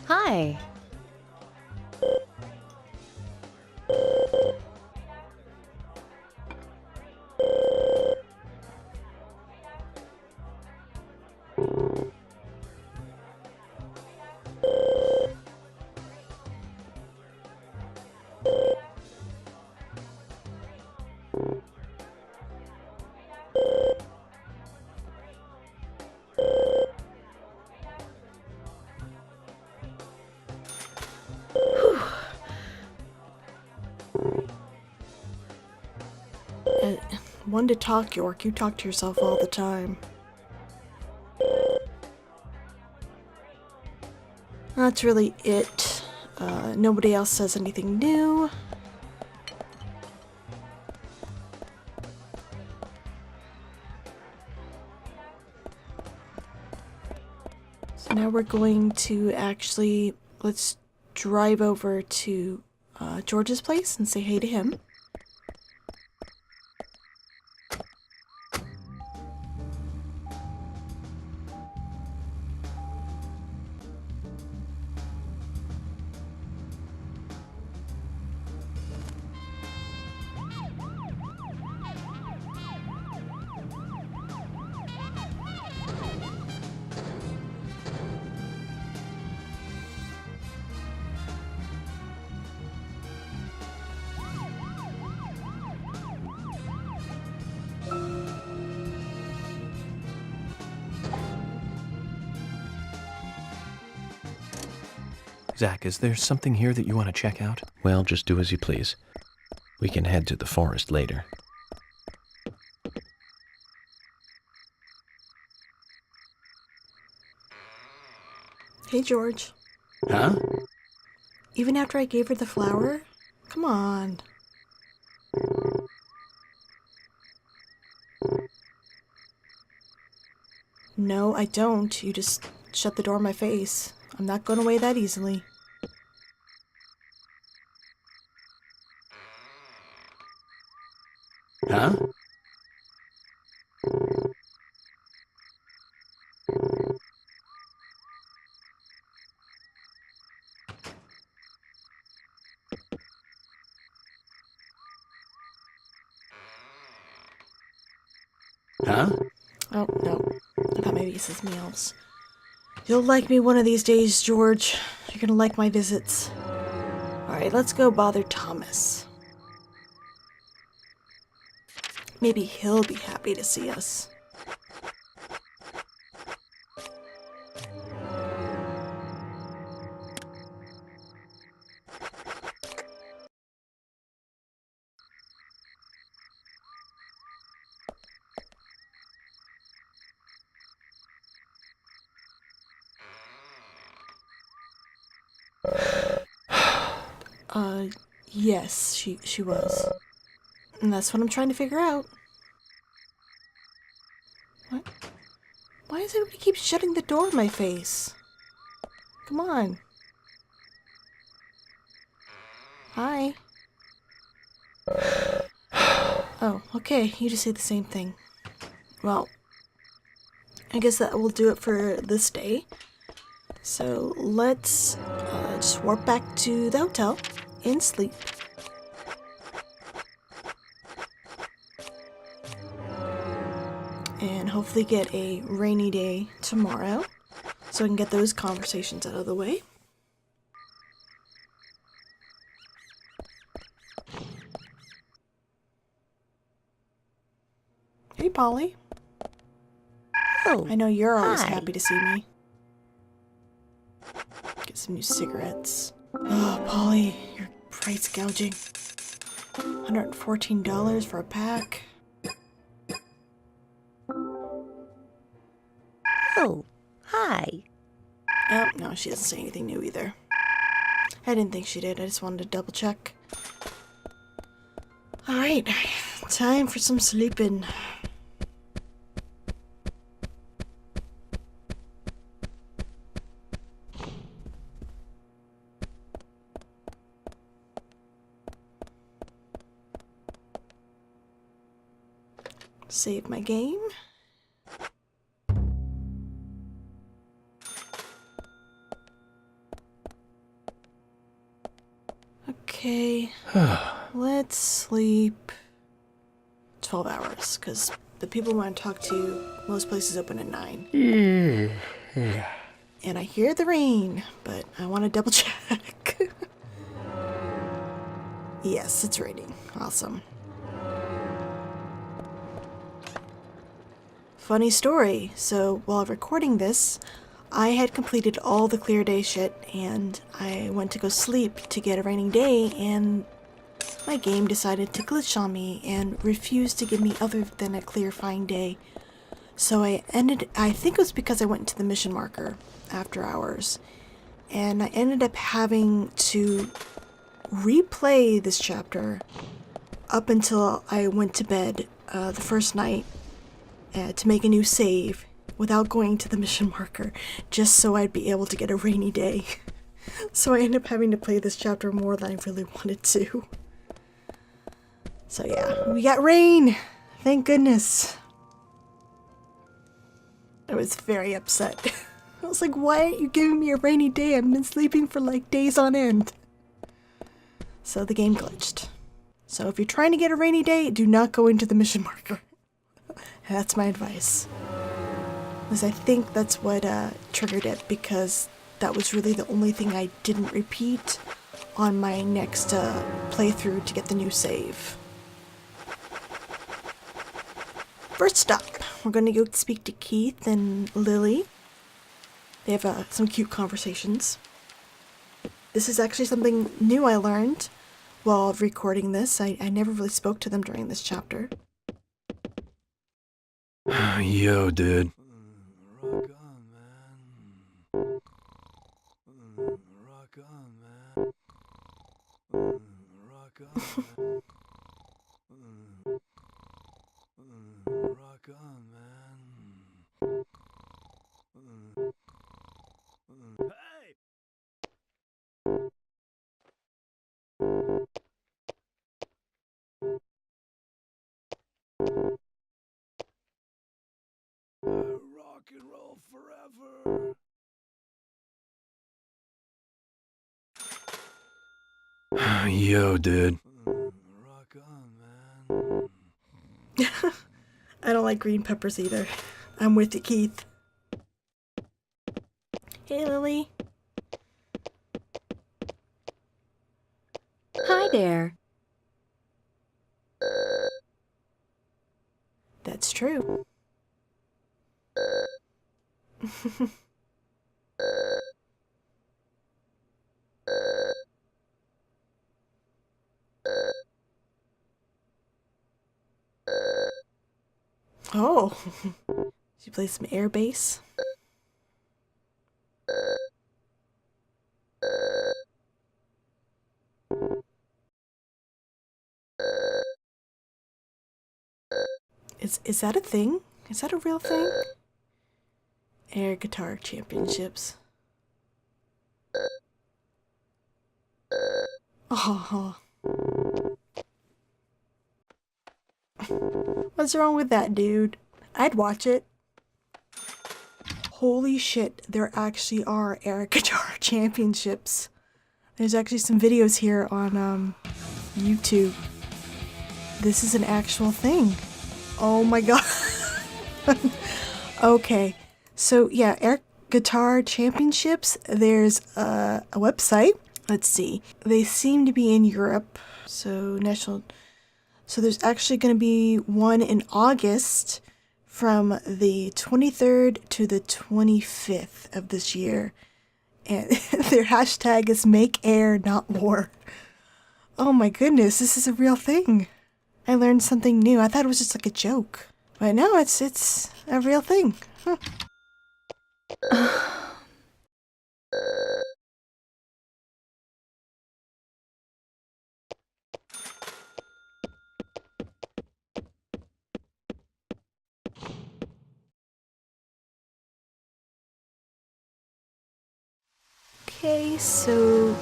Hi. One to talk, York. You talk to yourself all the time. That's really it. Nobody else says anything new. So now we're going to actually, let's drive over to George's place and say hey to him. Zach, is there something here that you want to check out? Well, just do as you please. We can head to the forest later. Hey, George. Huh? Even after I gave her the flower? Come on. No, I don't. You just shut the door in my face. I'm not going away that easily. Huh? Huh? Oh, no. I thought maybe he says meows. You'll like me one of these days, George. You're gonna like my visits. Alright, let's go bother Thomas. Maybe he'll be happy to see us. Yes, she was. And that's what I'm trying to figure out. What? Why does everybody keep shutting the door in my face? Come on. Hi. Oh, okay. You just say the same thing. Well, I guess that will do it for this day. So let's just warp back to the hotel and sleep. And hopefully get a rainy day tomorrow so I can get those conversations out of the way. Hey, Polly. Oh, I know you're always hi. happy to see me. Get some new cigarettes. Oh, Polly, you're price gouging. $114 for a pack. Oh, hi. Oh, no, she doesn't say anything new either. I didn't think she did. I just wanted to double check. Alright, time for some sleeping. Save my game. Okay, let's sleep 12 hours, because the people I want to talk to, most places open at 9. And I hear the rain, but I want to double check. Yes, it's raining. Awesome. Funny story. So while recording this, I had completed all the clear day shit, and I went to go sleep to get a raining day, and my game decided to glitch on me and refused to give me other than a clarifying day. So I think it was because I went to the mission marker after hours, and I ended up having to replay this chapter up until I went to bed the first night to make a new save without going to the mission marker, just so I'd be able to get a rainy day. So I ended up having to play this chapter more than I really wanted to. So yeah, we got rain! Thank goodness. I was very upset. I was like, why aren't you giving me a rainy day? I've been sleeping for like days on end. So the game glitched. So if you're trying to get a rainy day, do not go into the mission marker. That's my advice. Because I think that's what triggered it, because that was really the only thing I didn't repeat on my next playthrough to get the new save. First stop, we're going to go speak to Keith and Lily. They have some cute conversations. This is actually something new I learned while recording this. I never really spoke to them during this chapter. Yo, dude. Rock on, man. Rock on, man. Rock on, man. Rock on, man. Hey! Rock and roll forever. Yo, dude. Rock on, man. I don't like green peppers either. I'm with you, Keith. Hey, Lily. Hi there. That's true. Oh, she plays some air bass. Is that a thing? Is that a real thing? Air Guitar Championships. Oh. What's wrong with that, dude? I'd watch it. Holy shit, there actually are air guitar championships. There's actually some videos here on YouTube. This is an actual thing. Oh my god. Okay, so yeah, air guitar championships. There's a website. Let's see. They seem to be in Europe. So there's actually going to be one in August from the 23rd to the 25th of this year. And their hashtag is Make Air Not War. Oh my goodness, this is a real thing. I learned something new. I thought it was just like a joke. But no, it's a real thing. Huh. Okay, so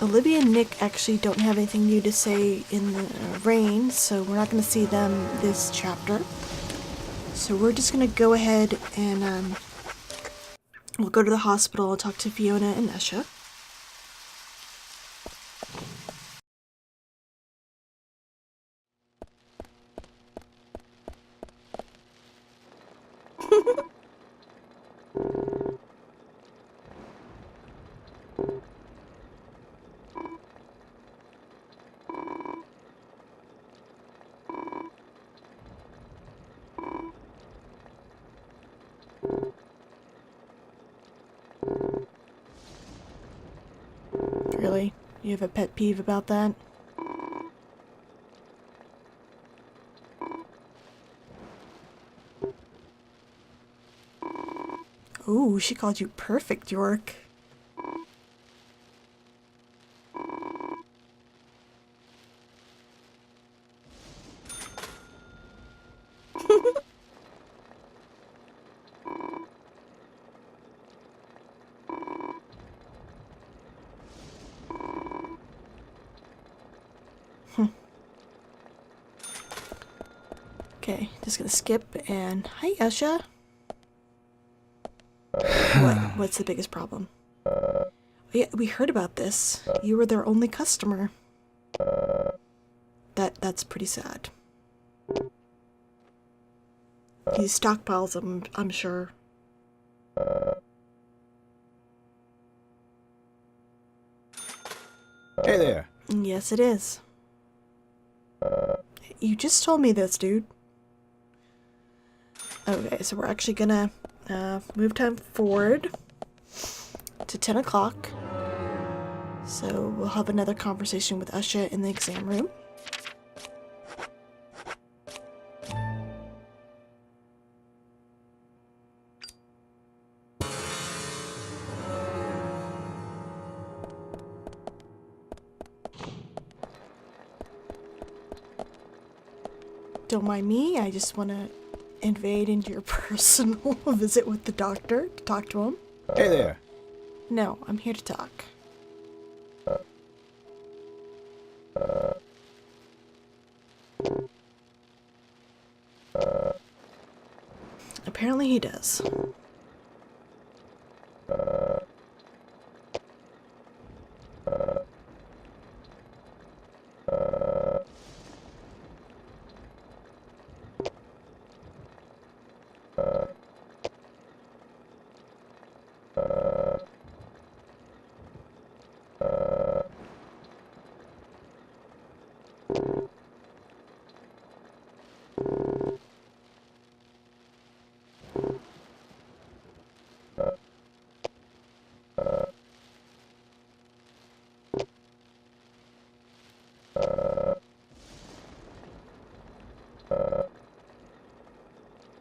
Olivia and Nick actually don't have anything new to say in the rain, so we're not going to see them this chapter. So we're just going to go ahead and we'll go to the hospital and talk to Fiona and Ushah. Really? You have a pet peeve about that? Ooh, she called you perfect, York. Okay, just gonna skip and... Hi, Ushah. What's the biggest problem? Yeah, we heard about this. You were their only customer. That's pretty sad. He stockpiles them, I'm sure. Hey there. Yes, it is. You just told me this, dude. Okay, so we're actually gonna move time forward to 10 o'clock. So we'll have another conversation with Ushah in the exam room. Don't mind me, I just want to invade into your personal visit with the doctor to talk to him. Hey there. No, I'm here to talk. Apparently he does.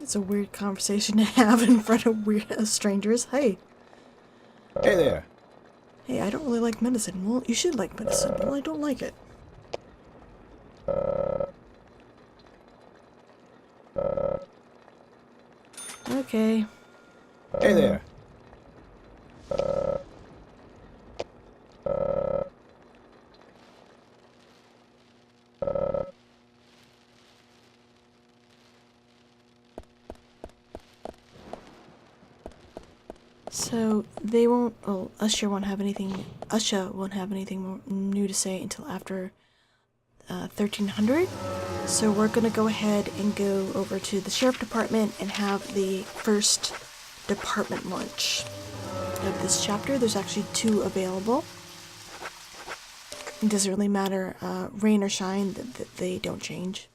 It's a weird conversation to have in front of strangers. Hey. Hey there. Hey, I don't really like medicine. Well, you should like medicine. Well, I don't like it. Okay. Hey there. So they won't. Well, Ushah won't have anything. Ushah won't have anything more new to say until after 1300. So we're gonna go ahead and go over to the sheriff department and have the first department lunch of this chapter. There's actually 2 available. It doesn't really matter, rain or shine, they don't change.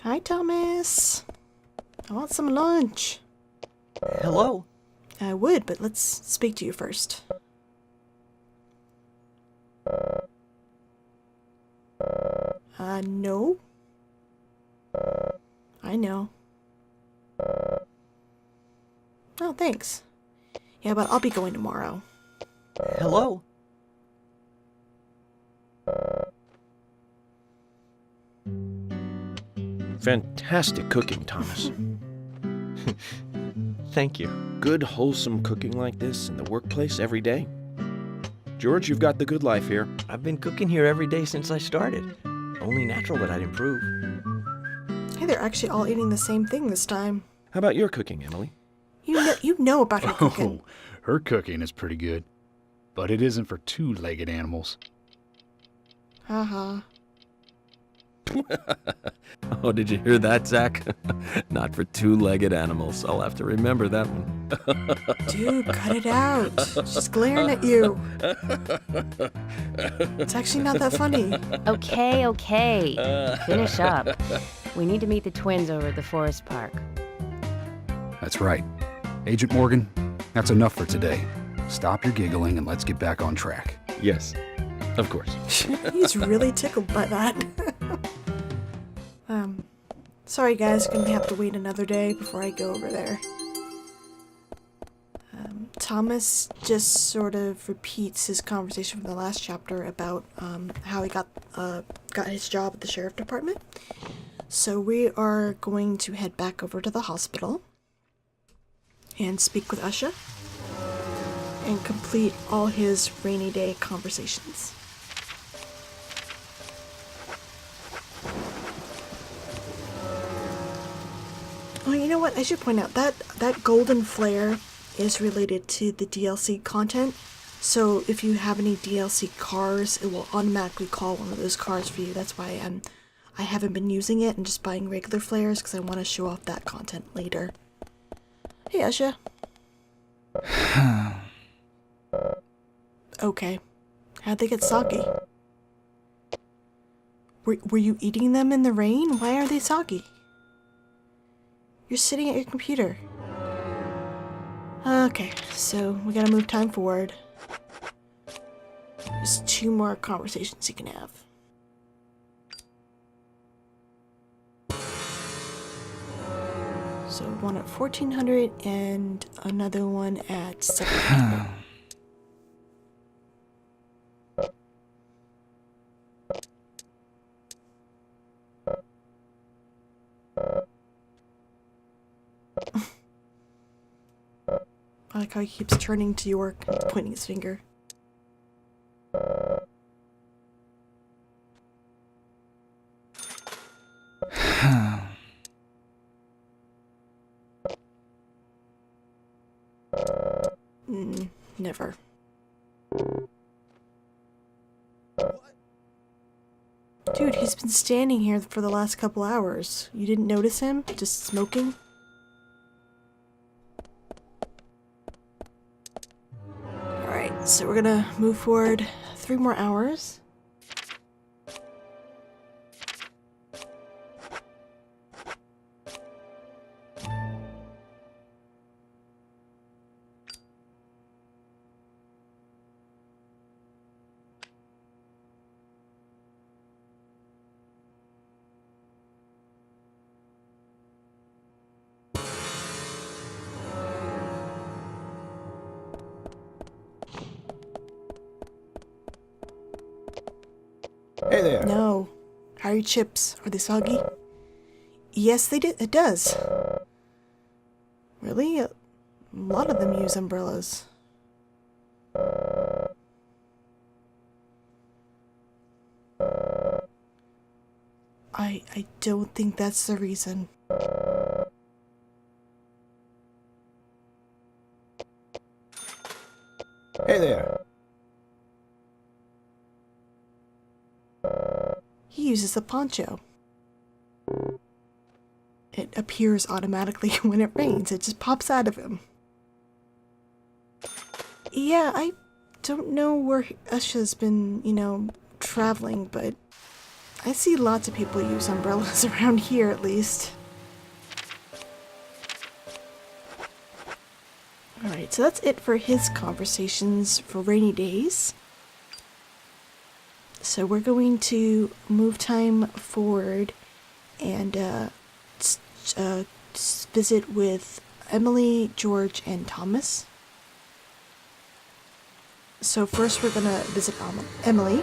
Hi, Thomas. I want some lunch. Hello? I would, but let's speak to you first. No. I know. Oh, thanks. Yeah, but I'll be going tomorrow. Hello? Fantastic cooking, Thomas. Thank you. Good, wholesome cooking like this in the workplace every day. George, you've got the good life here. I've been cooking here every day since I started. Only natural that I'd improve. Hey, they're actually all eating the same thing this time. How about your cooking, Emily? You know about her cooking. Oh, her cooking is pretty good. But it isn't for 2-legged animals. Haha. Oh, did you hear that, Zach? Not for 2-legged animals. I'll have to remember that one. Dude, cut it out. She's glaring at you. It's actually not that funny. Okay. Finish up. We need to meet the twins over at the forest park. That's right. Agent Morgan, that's enough for today. Stop your giggling and let's get back on track. Yes, of course. He's really tickled by that. Sorry guys, gonna have to wait another day before I go over there. Thomas just sort of repeats his conversation from the last chapter about how he got his job at the sheriff department. So we are going to head back over to the hospital and speak with Ushah and complete all his rainy day conversations. Oh, you know what? I should point out that golden flare is related to the DLC content. So if you have any DLC cars, it will automatically call one of those cars for you. That's why I haven't been using it and just buying regular flares because I want to show off that content later. Hey, Ushah. Okay. How'd they get soggy? Were you eating them in the rain? Why are they soggy? You're sitting at your computer. Okay, so we gotta move time forward. There's 2 more conversations you can have. So one at 1400 and another one at 1700. I like how he keeps turning to York and pointing his finger. Never. Dude, he's been standing here for the last couple hours. You didn't notice him? Just smoking? Alright, so we're gonna move forward 3 more hours. Hey there. No. How are your chips? Are they soggy? Yes, they did. It does. Really? A lot of them use umbrellas. I don't think that's the reason. Hey there. He uses a poncho. It appears automatically when it rains. It just pops out of him. Yeah, I don't know where Ushah's been, traveling, but I see lots of people use umbrellas around here, at least. Alright, so that's it for his conversations for rainy days. So we're going to move time forward and visit with Emily, George, and Thomas. So first we're going to visit Emily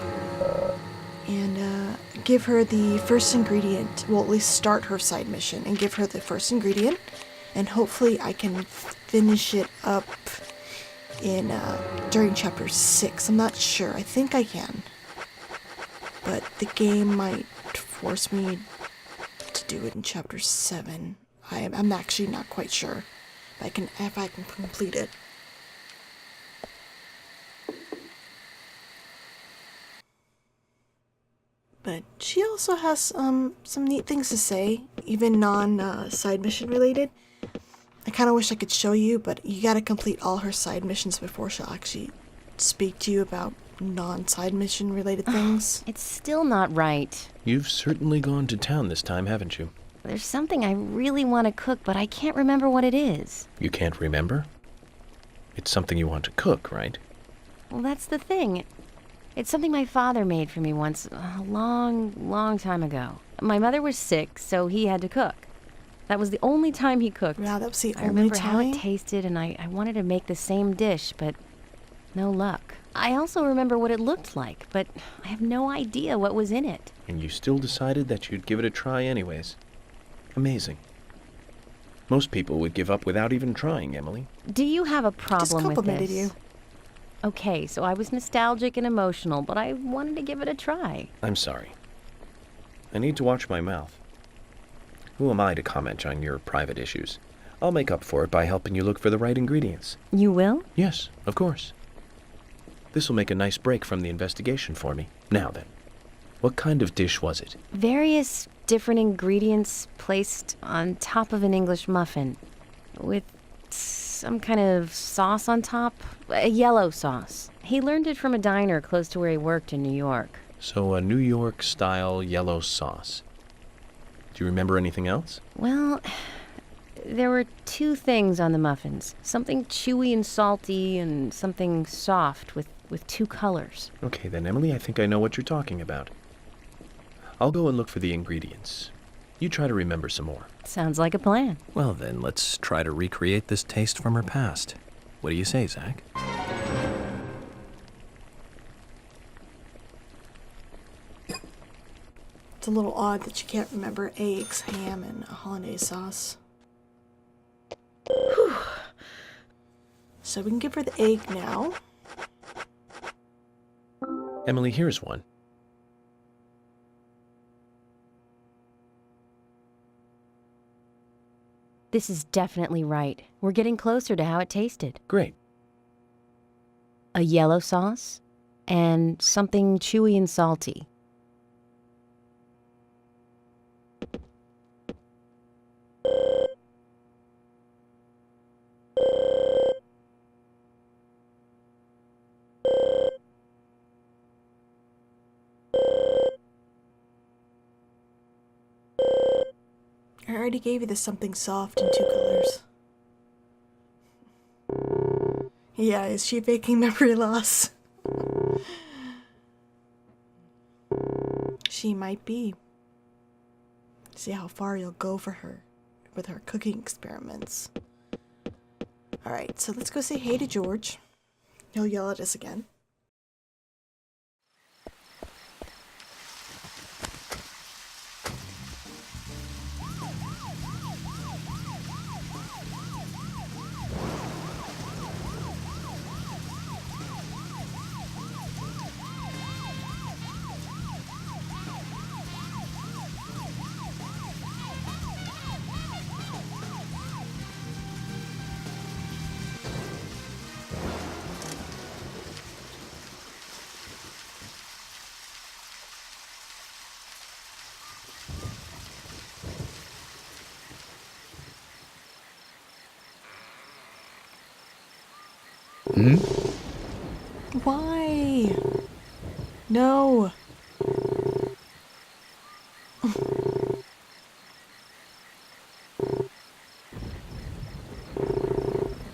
and give her the first ingredient. Well, at least start her side mission and give her the first ingredient. And hopefully I can finish it up in during chapter 6. I'm not sure. I think I can. But the game might force me to do it in chapter 7. I'm actually not quite sure if I can complete it. But she also has some neat things to say, even non-side mission related. I kind of wish I could show you, but you gotta complete all her side missions before she'll actually speak to you about non-side mission related things. It's still not right. You've certainly gone to town this time, haven't you? There's something I really want to cook, but I can't remember what it is. You can't remember? It's something you want to cook, right? Well, that's the thing. It's something my father made for me once, a long, long time ago. My mother was sick, so he had to cook. That was the only time he cooked. Wow, that was the I only remember time? how it tasted, and I wanted to make the same dish, but no luck. I also remember what it looked like, but I have no idea what was in it. And you still decided that you'd give it a try anyways. Amazing. Most people would give up without even trying, Emily. Do you have a Just problem with complimented this? you. Okay, so I was nostalgic and emotional, but I wanted to give it a try. I'm sorry. I need to watch my mouth. Who am I to comment on your private issues? I'll make up for it by helping you look for the right ingredients. You will? Yes, of course. This will make a nice break from the investigation for me. Now then, what kind of dish was it? Various different ingredients placed on top of an English muffin with some kind of sauce on top, a yellow sauce. He learned it from a diner close to where he worked in New York. So a New York-style yellow sauce. Do you remember anything else? Well, there were two things on the muffins. Something chewy and salty and something soft with two colors. Okay then, Emily, I think I know what you're talking about. I'll go and look for the ingredients. You try to remember some more. Sounds like a plan. Well then, let's try to recreate this taste from her past. What do you say, Zach? It's a little odd that you can't remember eggs, ham, and a hollandaise sauce. Whew. So we can give her the egg now. Emily, here's one. This is definitely right. We're getting closer to how it tasted. Great. A yellow sauce and something chewy and salty. I already gave you the something soft in 2 colors. Yeah, is she faking memory loss? She might be. See how far you'll go for her with her cooking experiments. Alright, so let's go say hey to George. He'll yell at us again. Hmm? Why? No.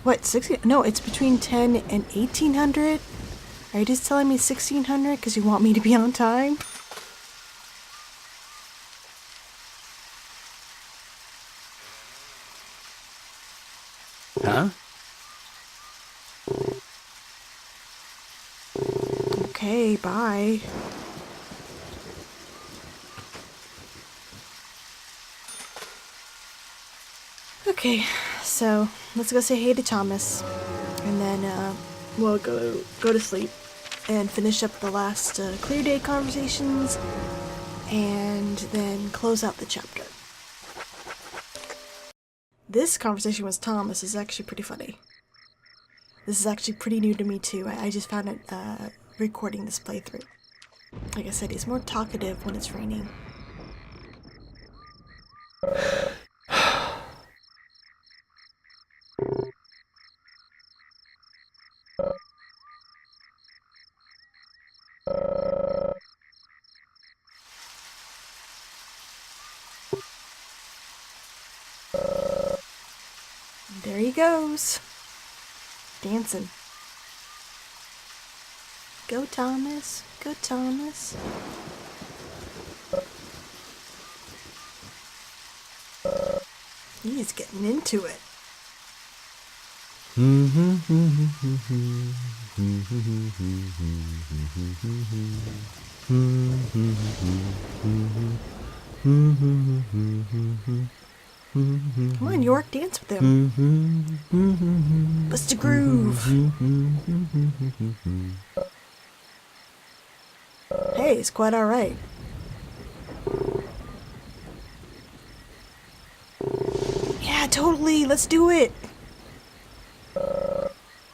What, 60? No, it's between 10 and 1800. Are you just telling me 1600 because you want me to be on time? Huh? Okay, bye. Okay, so let's go say hey to Thomas, and then we'll go to sleep and finish up the last clear day conversations, and then close out the chapter. This conversation with Thomas is actually pretty funny. This is actually pretty new to me too. I just found it recording this playthrough. Like I said, he's more talkative when it's raining. There he goes. Dancing. Go, Thomas. Go, Thomas. He's getting into it. Come on, York, dance with him. Bust a groove. Hey, it's quite alright. Yeah, totally, let's do it.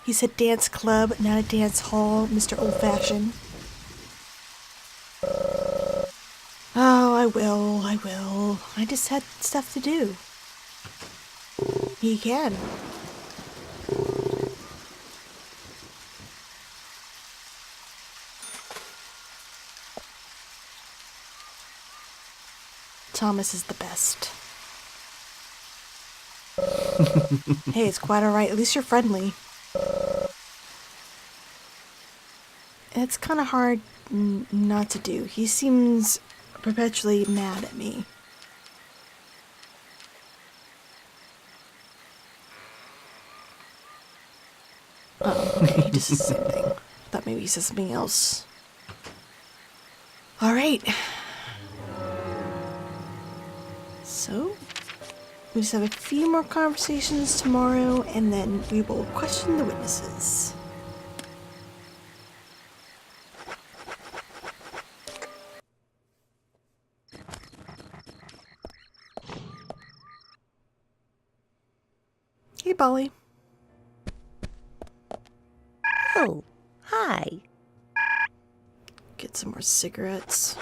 He said dance club, not a dance hall, Mr. Old-Fashioned. Oh, I will. I just had stuff to do. He can. Thomas is the best. Hey, it's quite alright. At least you're friendly. It's kind of hard not to do. He seems perpetually mad at me. Oh, okay, he just says the same thing. Thought maybe he said something else. Alright. So, we just have a few more conversations tomorrow, and then we will question the witnesses. Hey, Bolly. Oh, hi. Get some more cigarettes.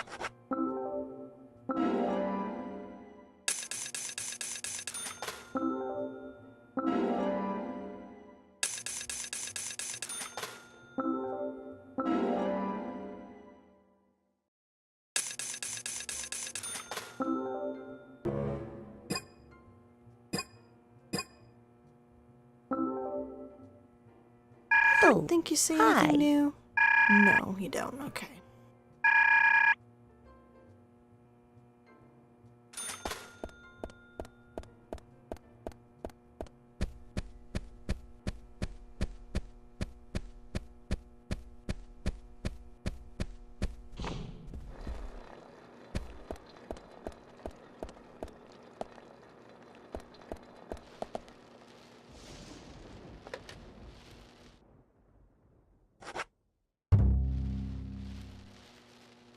Oh, Think you see hi. anything new? No, you don't. Okay.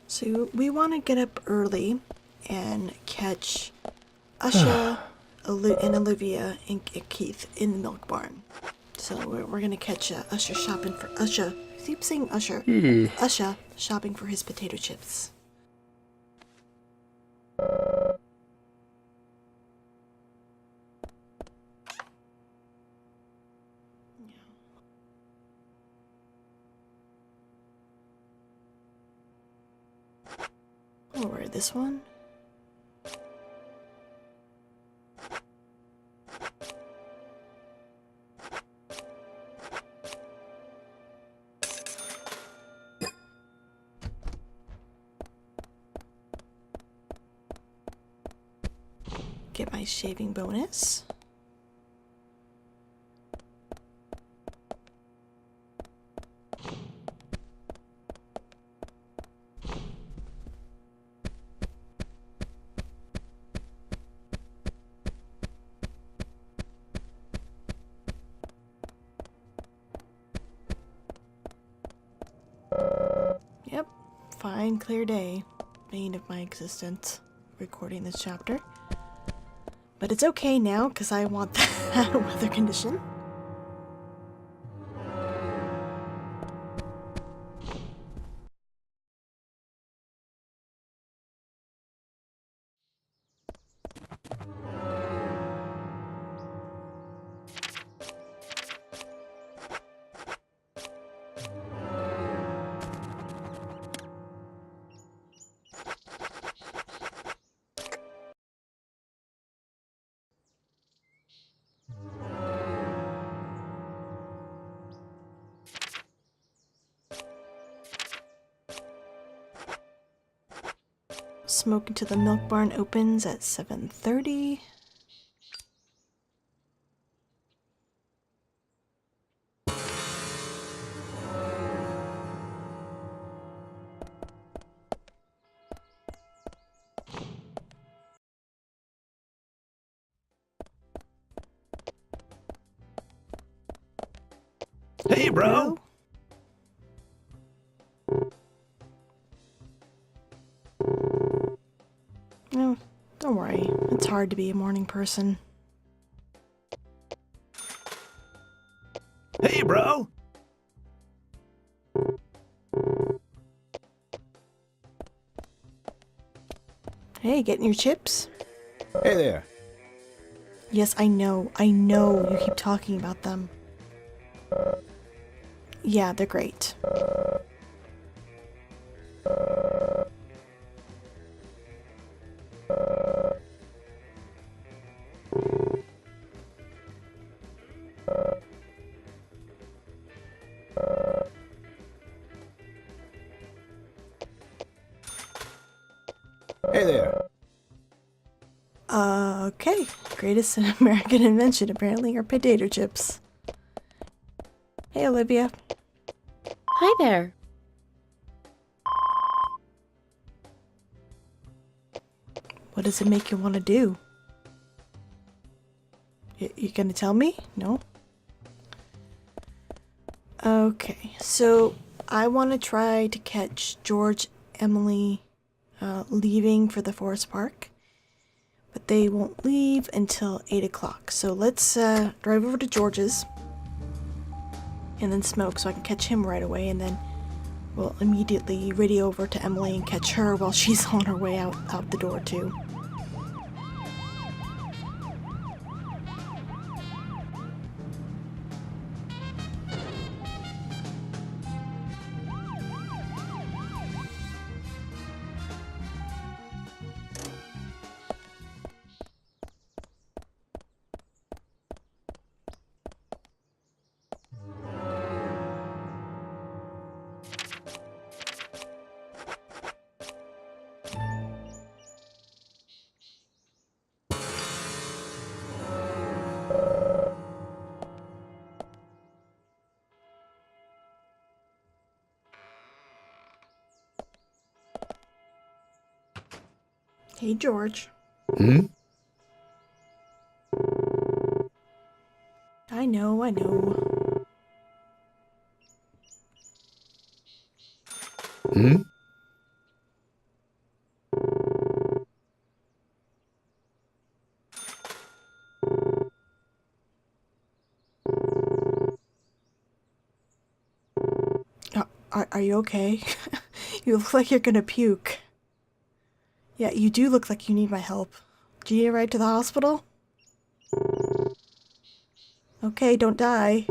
So we want to get up early and catch Ushah and Olivia and Keith in the milk barn. So we're gonna catch Ushah shopping for Ushah. I keep saying Usher. Ushah shopping for his potato chips. I'll wear this one. Get my shaving bonus. Yep, fine, clear day. Bane of my existence, recording this chapter. But it's okay now, because I want that weather condition. Smoke until the milk barn opens at 7:30. Hey, bro. No, don't worry. It's hard to be a morning person. Hey, bro. Hey, getting your chips? Hey there. Yes, I know. You keep talking about them. Yeah, they're great. Hey there. Okay. Greatest American invention apparently are potato chips. Hey, Olivia. Hi there. What does it make you want to do? You gonna tell me? No? Okay, so I want to try to catch George, Emily, leaving for the forest park. But they won't leave until 8 o'clock. So let's drive over to George's and then smoke so I can catch him right away, and then we'll immediately radio over to Emily and catch her while she's on her way out the door too. Hey, George. Hmm? I know. Hmm? Are you okay? You look like you're gonna puke. Yeah, you do look like you need my help. Do you need a ride to the hospital? Okay, don't die.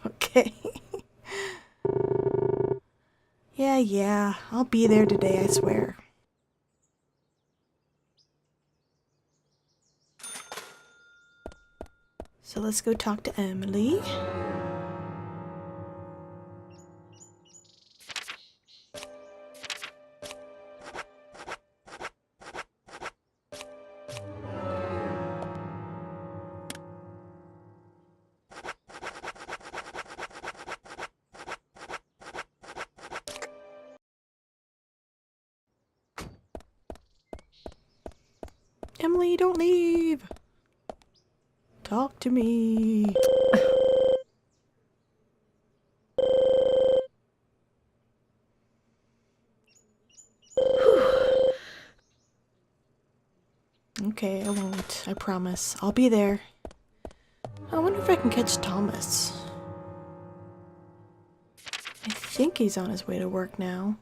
Okay. Yeah, I'll be there today, I swear. So let's go talk to Emily. Emily, don't leave. Talk to me. Okay, I won't. I promise. I'll be there. I wonder if I can catch Thomas. I think he's on his way to work now.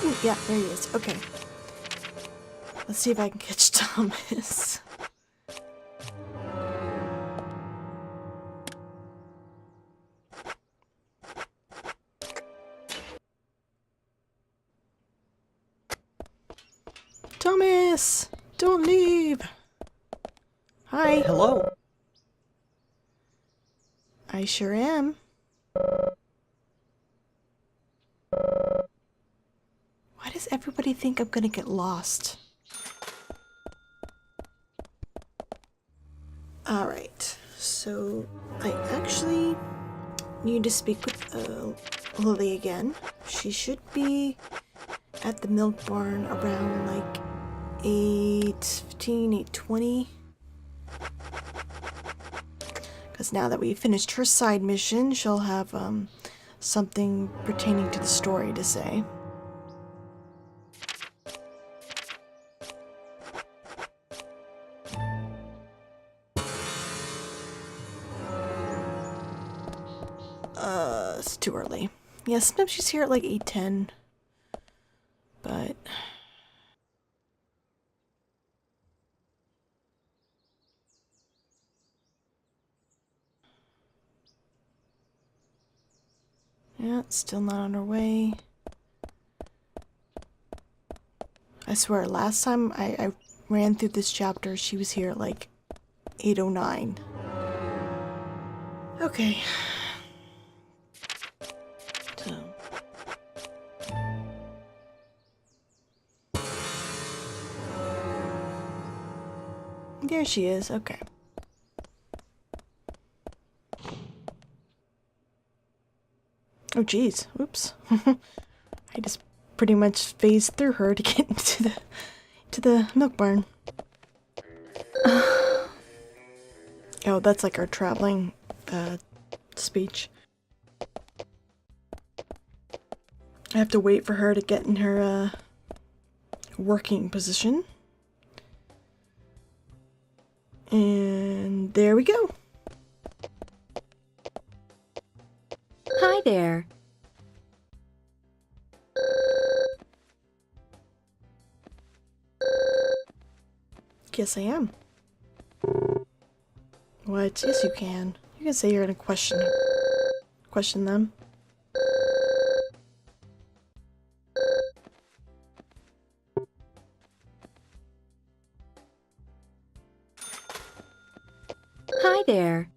Ooh, yeah, there he is. Okay. Let's see if I can catch Thomas. Thomas! Don't leave! Hi. Hello? I sure am. Why does everybody think I'm gonna get lost? Alright, so I actually need to speak with Lily again. She should be at the milk barn around like 8:15, 8:20. Because now that we've finished her side mission, she'll have something pertaining to the story to say. It's too early. Yeah, sometimes she's here at like 8:10. But yeah, it's still not on her way. I swear, last time I ran through this chapter, she was here at like 8:09. Okay. So. There she is, okay. Oh geez, oops. I just pretty much phased through her to get to the milk barn. Oh, that's like our traveling speech. I have to wait for her to get in her working position. And there we go. Hi there. Yes, I am. What? Yes, you can. You can say you're gonna question them. Hi there.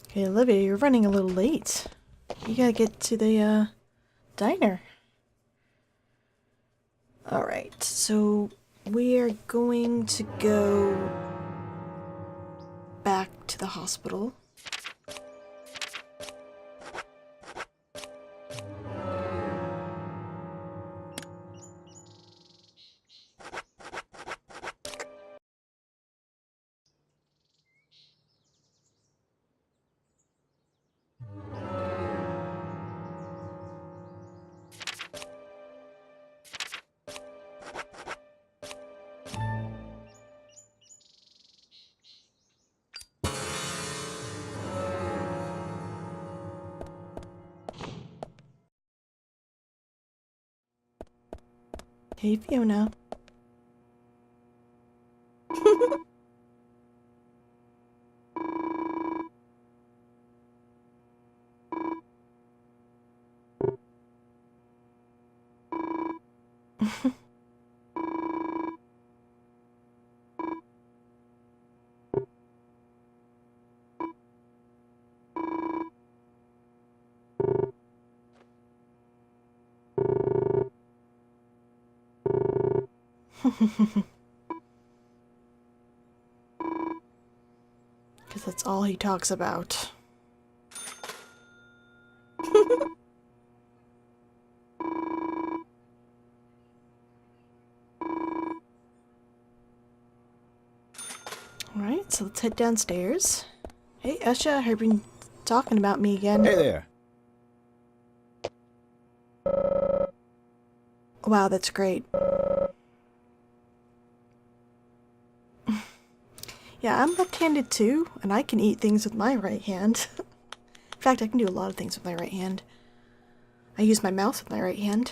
Okay, Olivia, you're running a little late. You gotta get to the diner. Alright, so we are going to go back to the hospital. Hey, Fiona. Because that's all he talks about. Alright, so let's head downstairs. Hey, Ushah, I heard you talking about me again. Hey there. Wow, that's great. Yeah, I'm left-handed too, and I can eat things with my right hand. In fact, I can do a lot of things with my right hand. I use my mouse with my right hand.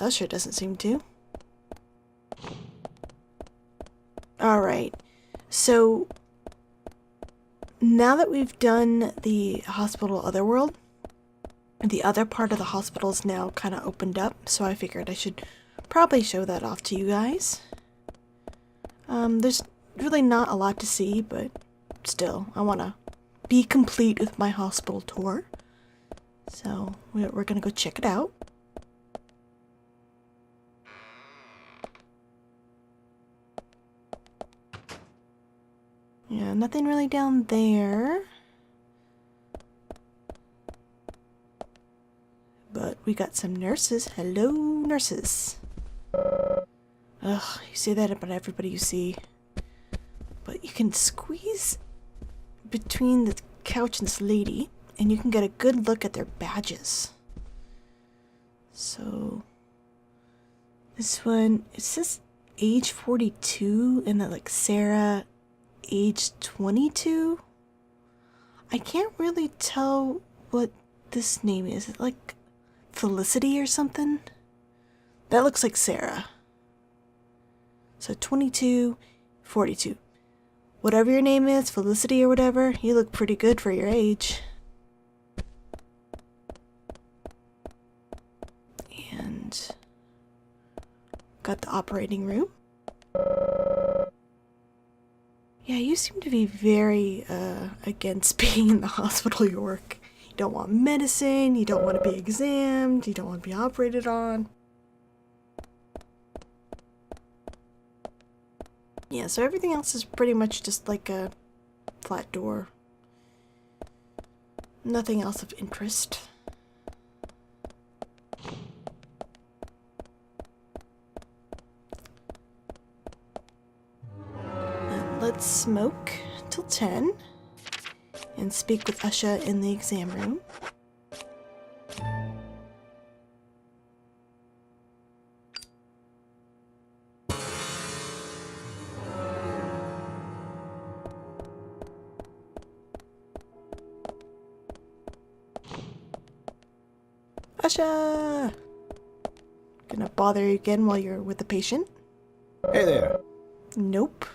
Ushah doesn't seem to. Alright, so now that we've done the hospital otherworld, the other part of the hospital is now kind of opened up, so I figured I should probably show that off to you guys. There's really not a lot to see, but still, I want to be complete with my hospital tour. So, we're gonna go check it out. Yeah, nothing really down there. But we got some nurses. Hello, nurses. Ugh, you say that about everybody you see. But you can squeeze between the couch and this lady, and you can get a good look at their badges. So, this one, it says age 42, and then like Sarah, age 22. I can't really tell what this name is. Is it like Felicity or something? That looks like Sarah. So 22, 42. Whatever your name is, Felicity or whatever, you look pretty good for your age. And got the operating room. Yeah, you seem to be very against being in the hospital you work. You don't want medicine, you don't want to be examined, you don't want to be operated on. Yeah, so everything else is pretty much just like a flat door. Nothing else of interest. And let's smoke till 10 and speak with Ushah in the exam room. Ushah! Gonna bother you again while you're with the patient? Hey there. Nope.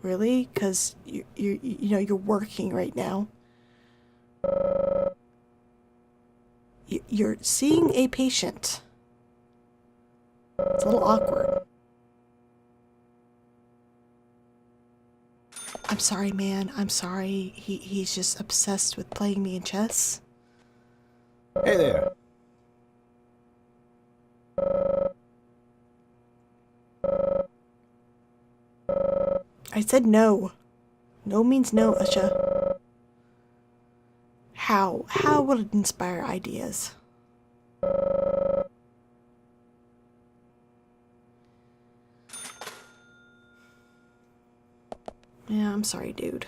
Really? 'Cause you're working right now. You're seeing a patient. It's a little awkward. I'm sorry, man. I'm sorry. He's just obsessed with playing me in chess. Hey there. I said no. No means no, Ushah. How? How will it inspire ideas? Yeah, I'm sorry, dude.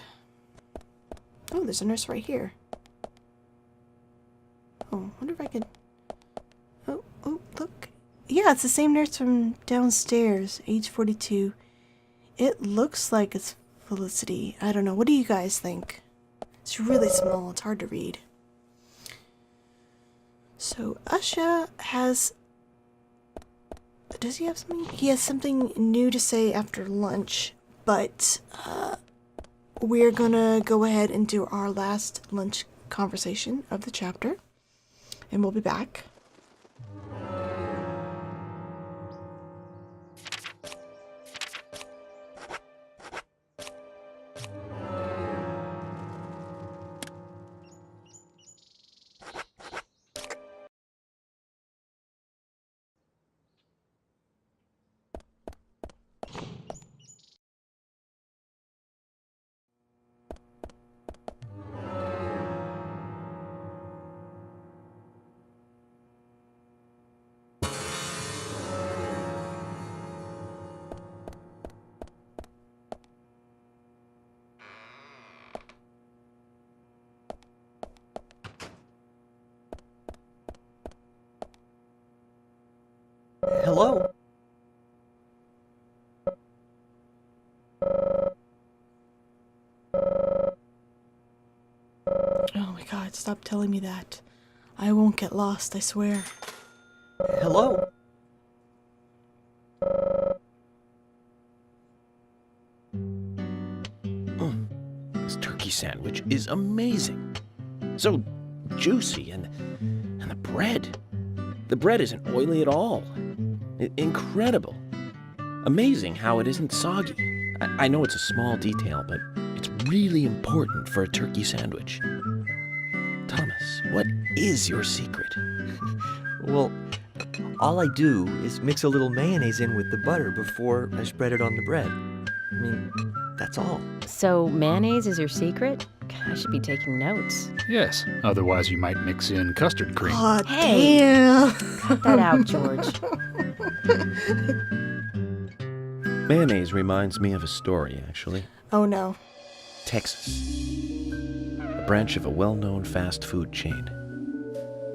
Oh, there's a nurse right here. Oh, wonder if I could... Oh, look. Yeah, it's the same nurse from downstairs, age 42. It looks like it's Felicity. I don't know. What do you guys think? It's really small. It's hard to read. So Ushah has... Does he have something? He has something new to say after lunch, but we're gonna go ahead and do our last lunch conversation of the chapter, and we'll be back. Hello? Oh my god, stop telling me that. I won't get lost, I swear. Hello? This turkey sandwich is amazing. So juicy, and the bread. The bread isn't oily at all. Incredible. Amazing how it isn't soggy. I know it's a small detail, but it's really important for a turkey sandwich. Thomas, what is your secret? Well, all I do is mix a little mayonnaise in with the butter before I spread it on the bread. I mean, that's all. So mayonnaise is your secret? I should be taking notes. Yes, otherwise you might mix in custard cream. Oh, Hey! damn. Cut that out, George. Mayonnaise reminds me of a story, actually. Oh no. Texas. A branch of a well-known fast food chain.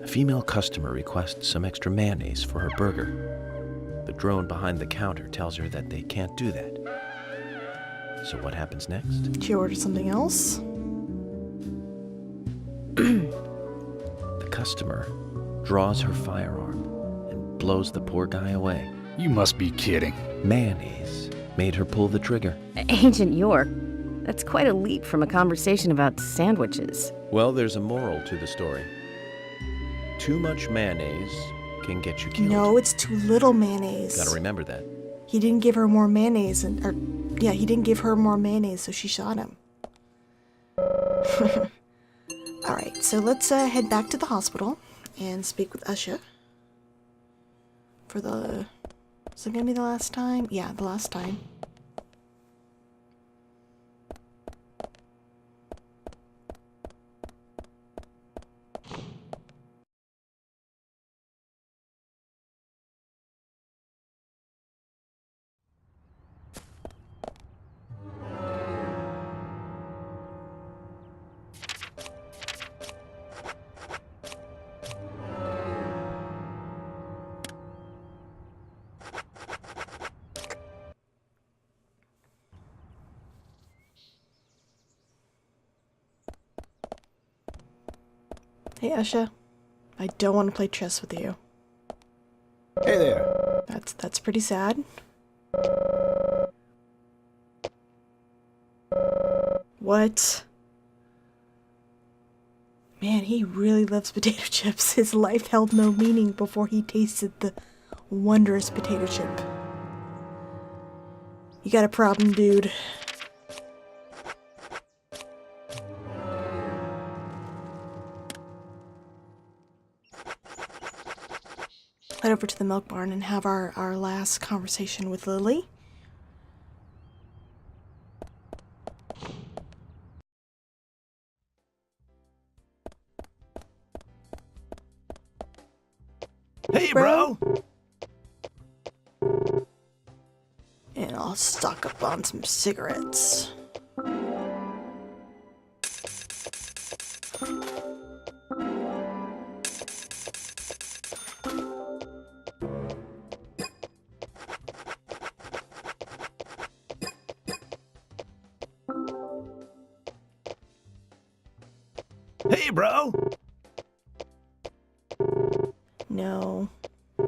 A female customer requests some extra mayonnaise for her burger. The drone behind the counter tells her that they can't do that. So what happens next? She ordered something else? The customer draws her firearm and blows the poor guy away. You must be kidding. Mayonnaise made her pull the trigger. Agent York, that's quite a leap from a conversation about sandwiches. Well, there's a moral to the story. Too much mayonnaise can get you killed. No, it's too little mayonnaise. Gotta remember that. He didn't give her more mayonnaise, he didn't give her more mayonnaise, so she shot him. Alright, so let's head back to the hospital and speak with Ushah. For the... Is it gonna be the last time? Yeah, the last time. Hey, Ushah. I don't want to play chess with you. Hey there. That's pretty sad. What? Man, he really loves potato chips. His life held no meaning before he tasted the wondrous potato chip. You got a problem, dude. Head over to the milk barn and have our last conversation with Lily. Hey, bro. And I'll stock up on some cigarettes. Hey, bro. No,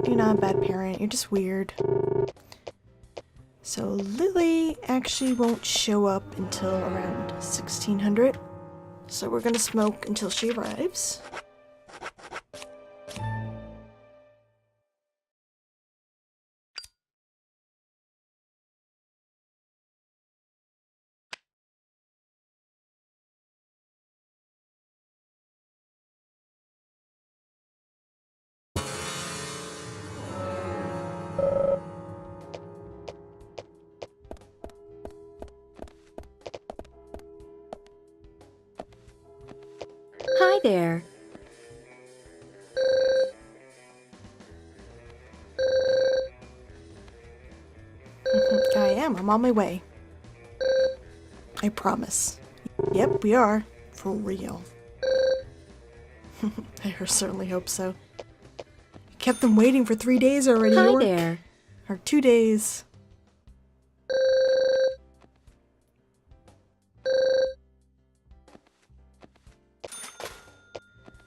you're not a bad parent. You're just weird. So Lily actually won't show up until around 1600. So we're gonna smoke until she arrives. Hi there. I am. I'm on my way. I promise. Yep, we are. For real. I certainly hope so. Kept them waiting for 3 days already. Hi York. there. Or 2 days.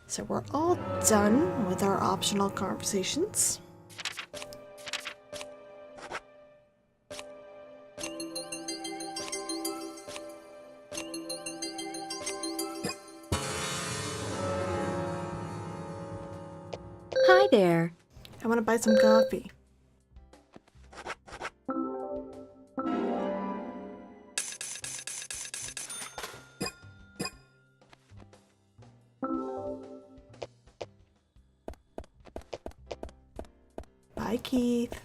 So we're all done with our optional conversations. Hi there. I want to buy some coffee. Bye, Keith.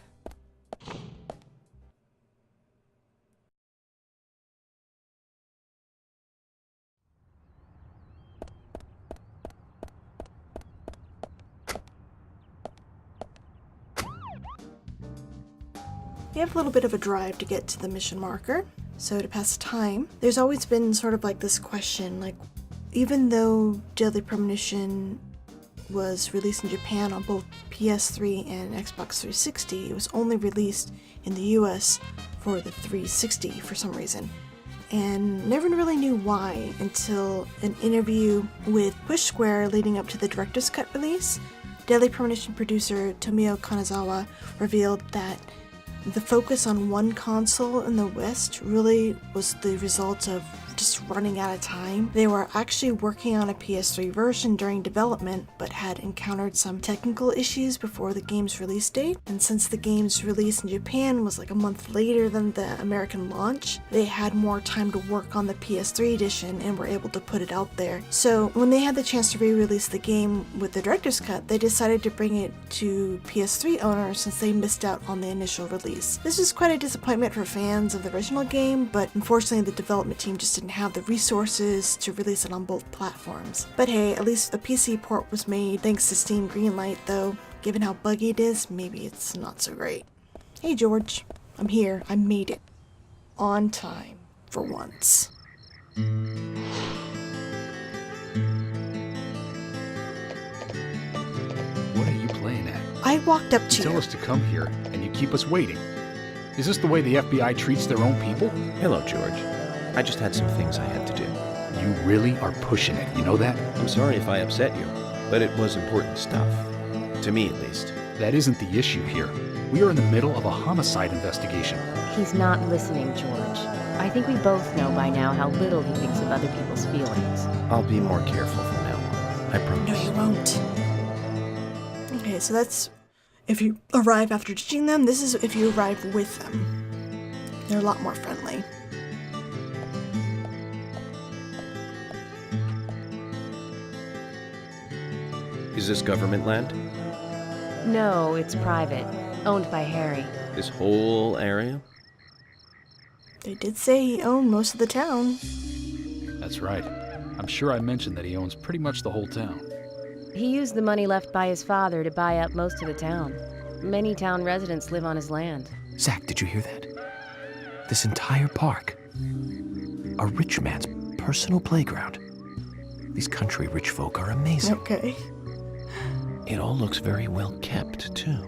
We have a little bit of a drive to get to the mission marker. So to pass time, there's always been sort of like this question, like, even though Deadly Premonition was released in Japan on both PS3 and Xbox 360, it was only released in the US for the 360 for some reason. And never really knew why until an interview with Push Square leading up to the director's cut release. Deadly Premonition producer Tomio Kanazawa revealed that the focus on one console in the West really was the result of just running out of time. They were actually working on a PS3 version during development, but had encountered some technical issues before the game's release date. And since the game's release in Japan was like a month later than the American launch, they had more time to work on the PS3 edition and were able to put it out there. So when they had the chance to re-release the game with the director's cut, they decided to bring it to PS3 owners since they missed out on the initial release. This was quite a disappointment for fans of the original game, but unfortunately the development team just didn't have the resources to release it on both platforms. But hey, at least a PC port was made thanks to Steam Greenlight, though given how buggy it is, maybe it's not so great. Hey George, I'm here. I made it. On time, for once. What are you playing at? I walked up to You tell you. us to come here, and you keep us waiting. Is this the way the FBI treats their own people? Hello, George. I just had some things I had to do. You really are pushing it, you know that? I'm sorry if I upset you, but it was important stuff. To me, at least. That isn't the issue here. We are in the middle of a homicide investigation. He's not listening, George. I think we both know by now how little he thinks of other people's feelings. I'll be more careful from now on. I promise. No, you won't. Okay, so that's if you arrive after teaching them. This is if you arrive with them. They're a lot more friendly. Is this government land? No, it's private. Owned by Harry. This whole area? They did say he owned most of the town. That's right. I'm sure I mentioned that he owns pretty much the whole town. He used the money left by his father to buy up most of the town. Many town residents live on his land. Zach, did you hear that? This entire park. A rich man's personal playground. These country rich folk are amazing. Okay. It all looks very well kept, too.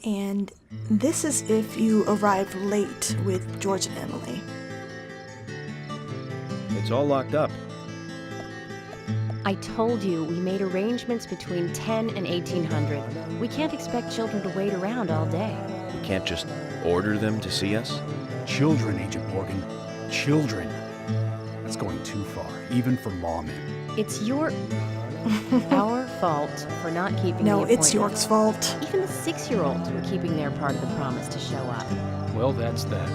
And this is if you arrive late with George and Emily. It's all locked up. I told you we made arrangements between 10 and 1800. We can't expect children to wait around all day. We can't just order them to see us. Children, Agent Morgan. Children. That's going too far, even for lawmen. It's our fault for not keeping No, the appointment. it's York's fault. Even the 6-year-olds were keeping their part of the promise to show up. Well, that's that.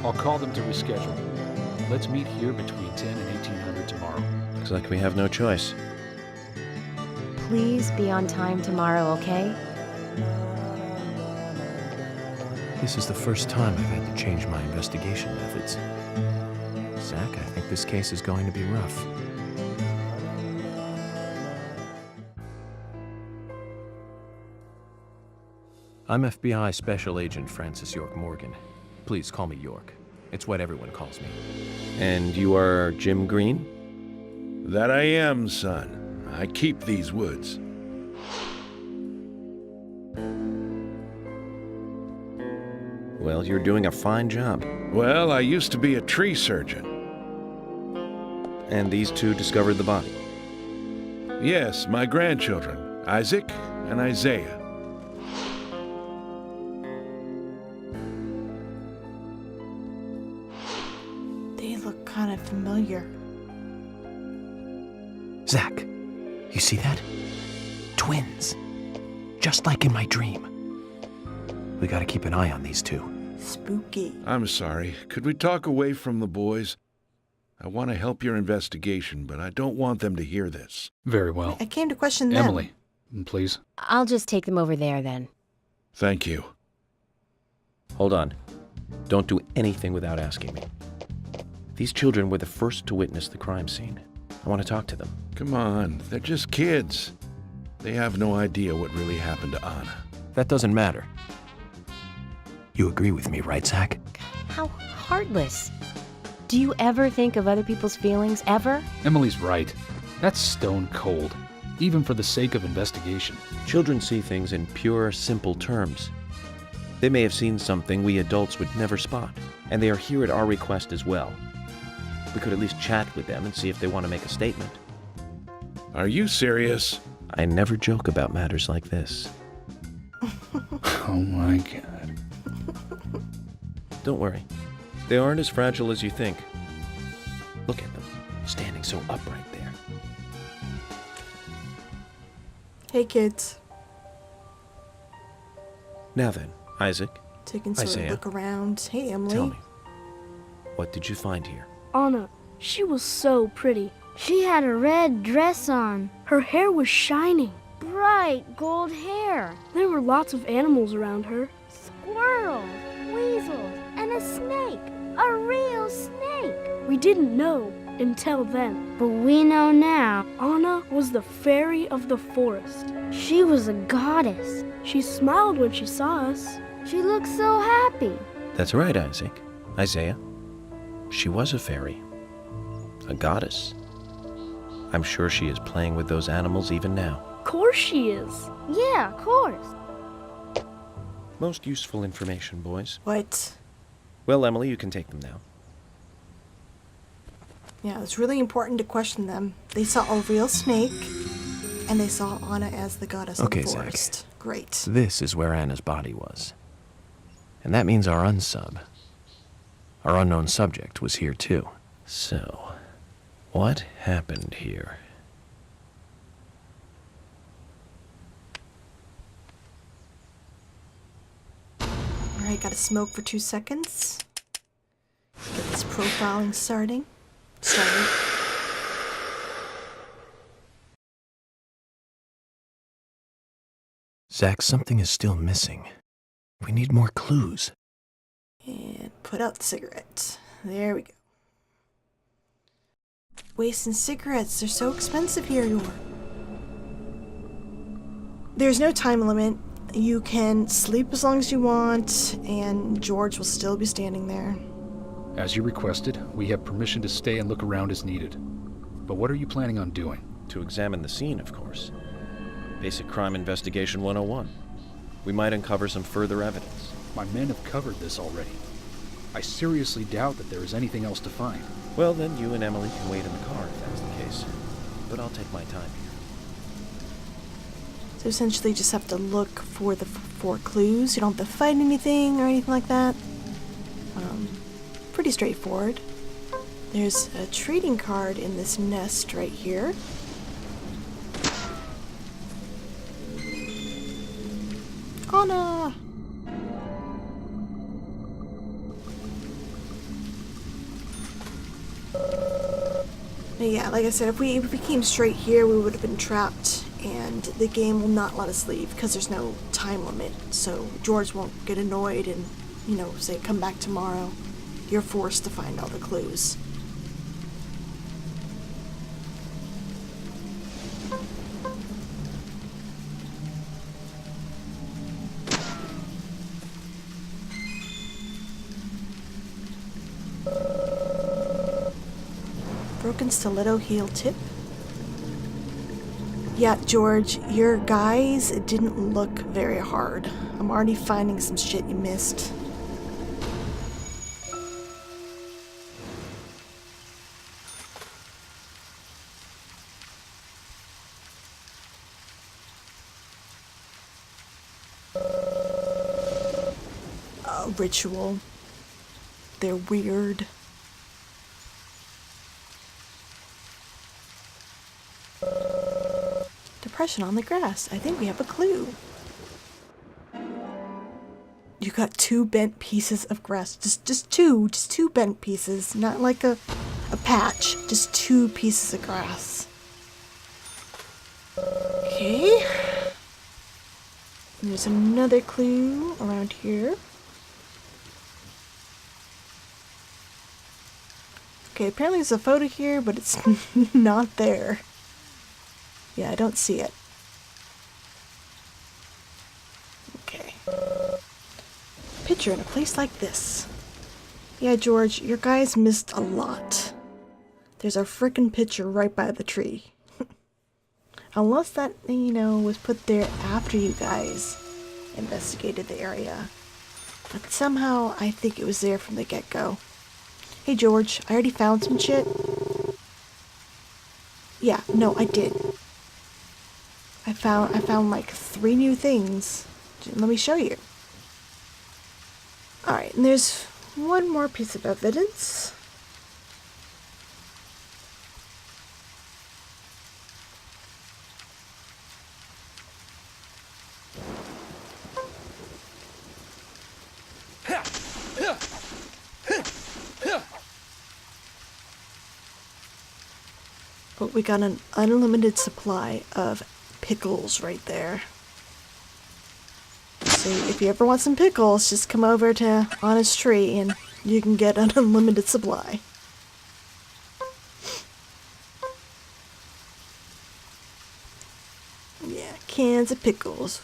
I'll call them to reschedule. Let's meet here between 10 and 1800 tomorrow. Looks like we have no choice. Please be on time tomorrow, okay? This is the first time I've had to change my investigation methods. Zach, I think this case is going to be rough. I'm FBI Special Agent Francis York Morgan. Please call me York. It's what everyone calls me. And you are Jim Green? That I am, son. I keep these woods. Well, you're doing a fine job. Well, I used to be a tree surgeon. And these two discovered the body? Yes, my grandchildren, Isaac and Isaiah. They look kind of familiar. Zach, you see that? Twins. Just like in my dream. We gotta keep an eye on these two. Spooky. I'm sorry. Could we talk away from the boys? I want to help your investigation, but I don't want them to hear this. Very well. I came to question them. Emily, please. I'll just take them over there then. Thank you. Hold on. Don't do anything without asking me. These children were the first to witness the crime scene. I want to talk to them. Come on, they're just kids. They have no idea what really happened to Anna. That doesn't matter. You agree with me, right, Zach? How heartless. Do you ever think of other people's feelings, ever? Emily's right. That's stone cold, even for the sake of investigation. Children see things in pure, simple terms. They may have seen something we adults would never spot, and they are here at our request as well. We could at least chat with them and see if they want to make a statement. Are you serious? I never joke about matters like this. Oh my God. Don't worry. They aren't as fragile as you think. Look at them, standing so upright there. Hey, kids. Now then, Isaac, Taking sort of Isaiah, look around. Hey, Emily. tell me, what did you find here? Anna, she was so pretty. She had a red dress on. Her hair was shining. Bright gold hair. There were lots of animals around her. Squirrels, weasels, and a snake. A real snake. We didn't know until then. But we know now. Anna was the fairy of the forest. She was a goddess. She smiled when she saw us. She looked so happy. That's right, Isaac. Isaiah. She was a fairy. A goddess. I'm sure she is playing with those animals even now. Of course she is. Yeah, of course. Most useful information, boys. What? Well, Emily, you can take them now. Yeah, it's really important to question them. They saw a real snake, and they saw Anna as the goddess of the forest. Zach. Great. This is where Anna's body was. And that means our unsub, our unknown subject, was here too. So, what happened here? Alright, gotta smoke for 2 seconds. Get this profiling started. Zach, something is still missing. We need more clues. And put out the cigarette. There we go. Wasting cigarettes. They're so expensive here, York. There's no time limit. You can sleep as long as you want, and George will still be standing there. As you requested, we have permission to stay and look around as needed. But what are you planning on doing? To examine the scene, of course. Basic Crime Investigation 101. We might uncover some further evidence. My men have covered this already. I seriously doubt that there is anything else to find. Well, then you and Emily can wait in the car if that's the case. But I'll take my time here. So essentially, you just have to look for the 4 clues. You don't have to fight anything or anything like that. Pretty straightforward. There's a trading card in this nest right here. Anna! But yeah, like I said, if we came straight here, we would have been trapped, and the game will not let us leave because there's no time limit. So George won't get annoyed and, say, come back tomorrow. You're forced to find all the clues. Broken stiletto heel tip. Yeah, George, your guys didn't look very hard. I'm already finding some shit you missed. Ritual. They're weird. Depression on the grass. I think we have a clue. You got 2 bent pieces of grass. Just two bent pieces. Not like a patch. Just 2 pieces of grass. Okay. And there's another clue around here. Okay, apparently there's a photo here, but it's not there. Yeah, I don't see it. Okay. Picture in a place like this. Yeah, George, your guys missed a lot. There's a frickin' picture right by the tree. Unless that, was put there after you guys investigated the area. But somehow, I think it was there from the get-go. Hey, George, I already found some shit. Yeah, no, I did. I found like 3 new things. Let me show you. Alright, and there's one more piece of evidence. But we got an unlimited supply of pickles right there. So if you ever want some pickles, just come over to Honest Tree and you can get an unlimited supply. Yeah, cans of pickles.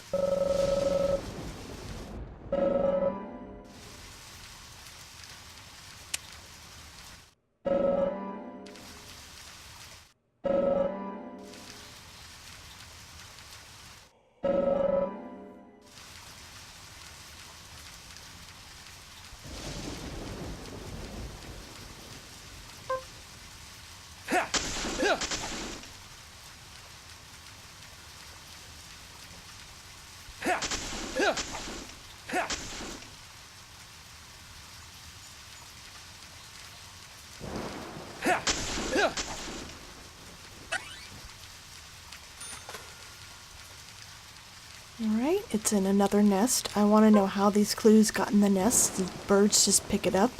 Alright, it's in another nest. I want to know how these clues got in the nest. The birds just pick it up.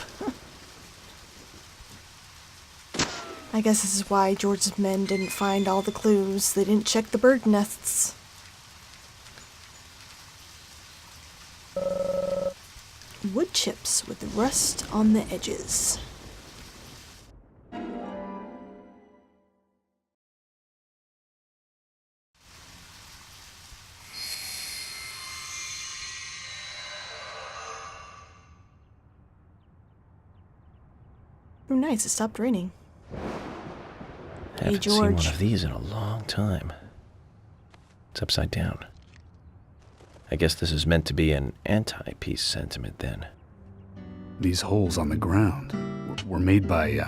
I guess this is why George's men didn't find all the clues. They didn't check the bird nests. Wood chips with rust on the edges. Oh, nice, it stopped raining. Haven't seen one of these in a long time. It's upside down. I guess this is meant to be an anti-peace sentiment then. These holes on the ground were made by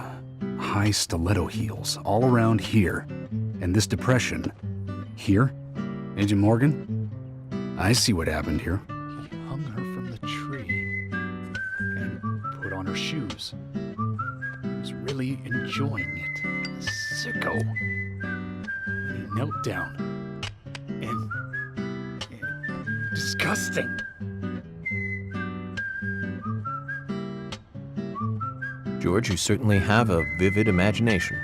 high stiletto heels all around here. And this depression here, Agent Morgan, I see what happened here. He hung her from the tree and put on her shoes. He was really enjoying it. Sicko. And he knelt down. And disgusting. George, you certainly have a vivid imagination.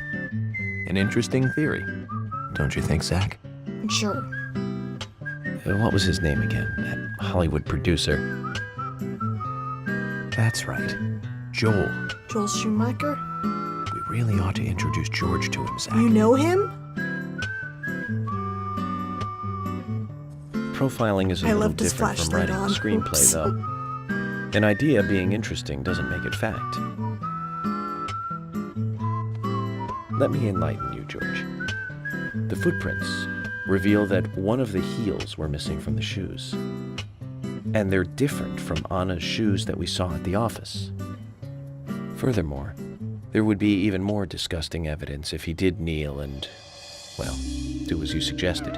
An interesting theory. Don't you think, Zach? Sure. What was his name again? That Hollywood producer. That's right. Joel. Joel Schumacher? We really ought to introduce George to him, Zach. You know him? Profiling is a I little left his different from flashlight writing a on. screenplay, Oops. though. An idea being interesting doesn't make it fact. Let me enlighten you, George. The footprints reveal that one of the heels were missing from the shoes. And they're different from Anna's shoes that we saw at the office. Furthermore, there would be even more disgusting evidence if he did kneel and, well, do as you suggested.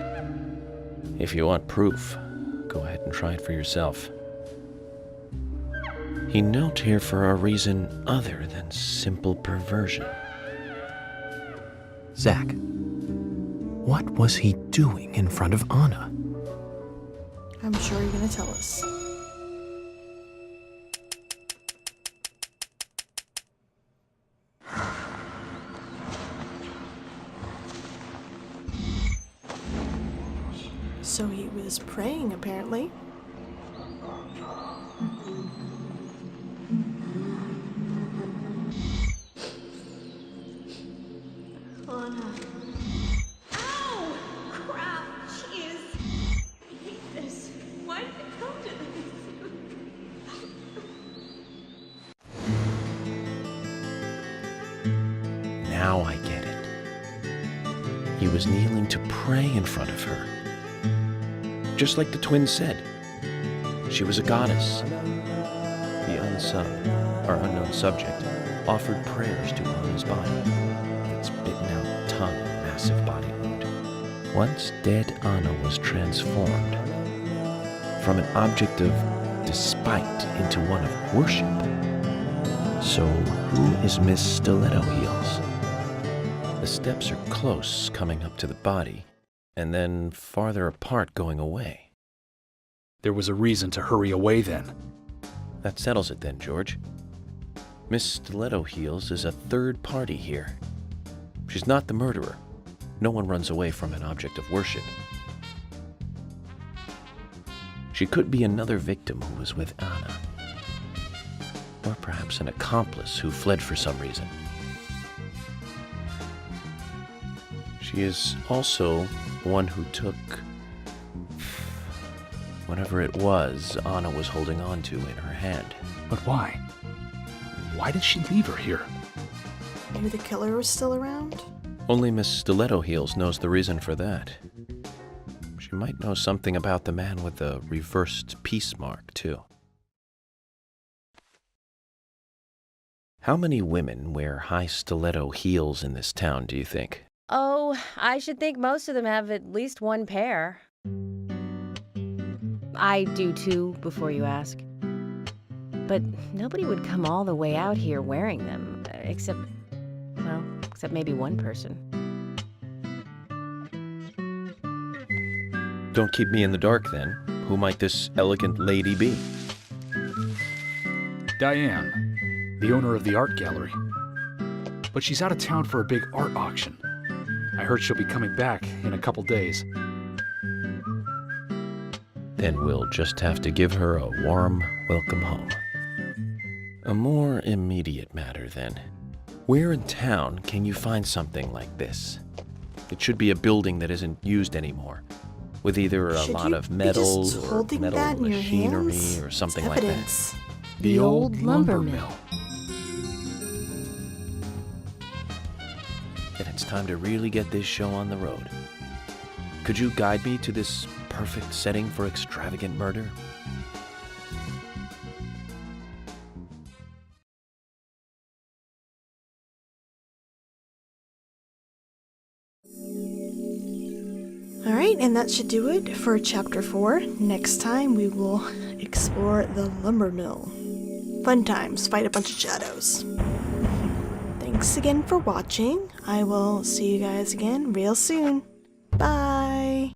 If you want proof, go ahead and try it for yourself. He knelt here for a reason other than simple perversion. Zach, what was he doing in front of Anna? I'm sure you're gonna tell us. So he was praying, apparently. Anna. Ow! Crap! Jeez! I hate this. Why did it come to this? Now I get it. He was kneeling to pray in front of her. Just like the twins said. She was a goddess. The unknown subject offered prayers to Anna's body, with its bitten out tongue and massive body wound. Once dead Anna was transformed from an object of despite into one of worship. So who is Miss Stiletto Heels? The steps are close coming up to the body, and then farther apart going away. There was a reason to hurry away then. That settles it then, George. Miss Stiletto Heels is a third party here. She's not the murderer. No one runs away from an object of worship. She could be another victim who was with Anna. Or perhaps an accomplice who fled for some reason. She is also one who took whatever it was Anna was holding on to in her hand. But why? Why did she leave her here? Maybe the killer was still around? Only Miss Stiletto Heels knows the reason for that. She might know something about the man with the reversed peace mark, too. How many women wear high stiletto heels in this town, do you think? Oh, I should think most of them have at least one pair. I do too, before you ask. But nobody would come all the way out here wearing them, except maybe one person. Don't keep me in the dark, then. Who might this elegant lady be? Diane, the owner of the art gallery. But she's out of town for a big art auction. I heard she'll be coming back in a couple days. Then we'll just have to give her a warm welcome home. A more immediate matter, then. Where in town can you find something like this? It should be a building that isn't used anymore, with either a lot of metal or metal machinery or something like that. The old lumber mill. Then it's time to really get this show on the road. Could you guide me to this perfect setting for extravagant murder? And that should do it for chapter 4. Next time we will explore the lumber mill. Fun times, fight a bunch of shadows. Thanks again for watching. I will see you guys again real soon. Bye!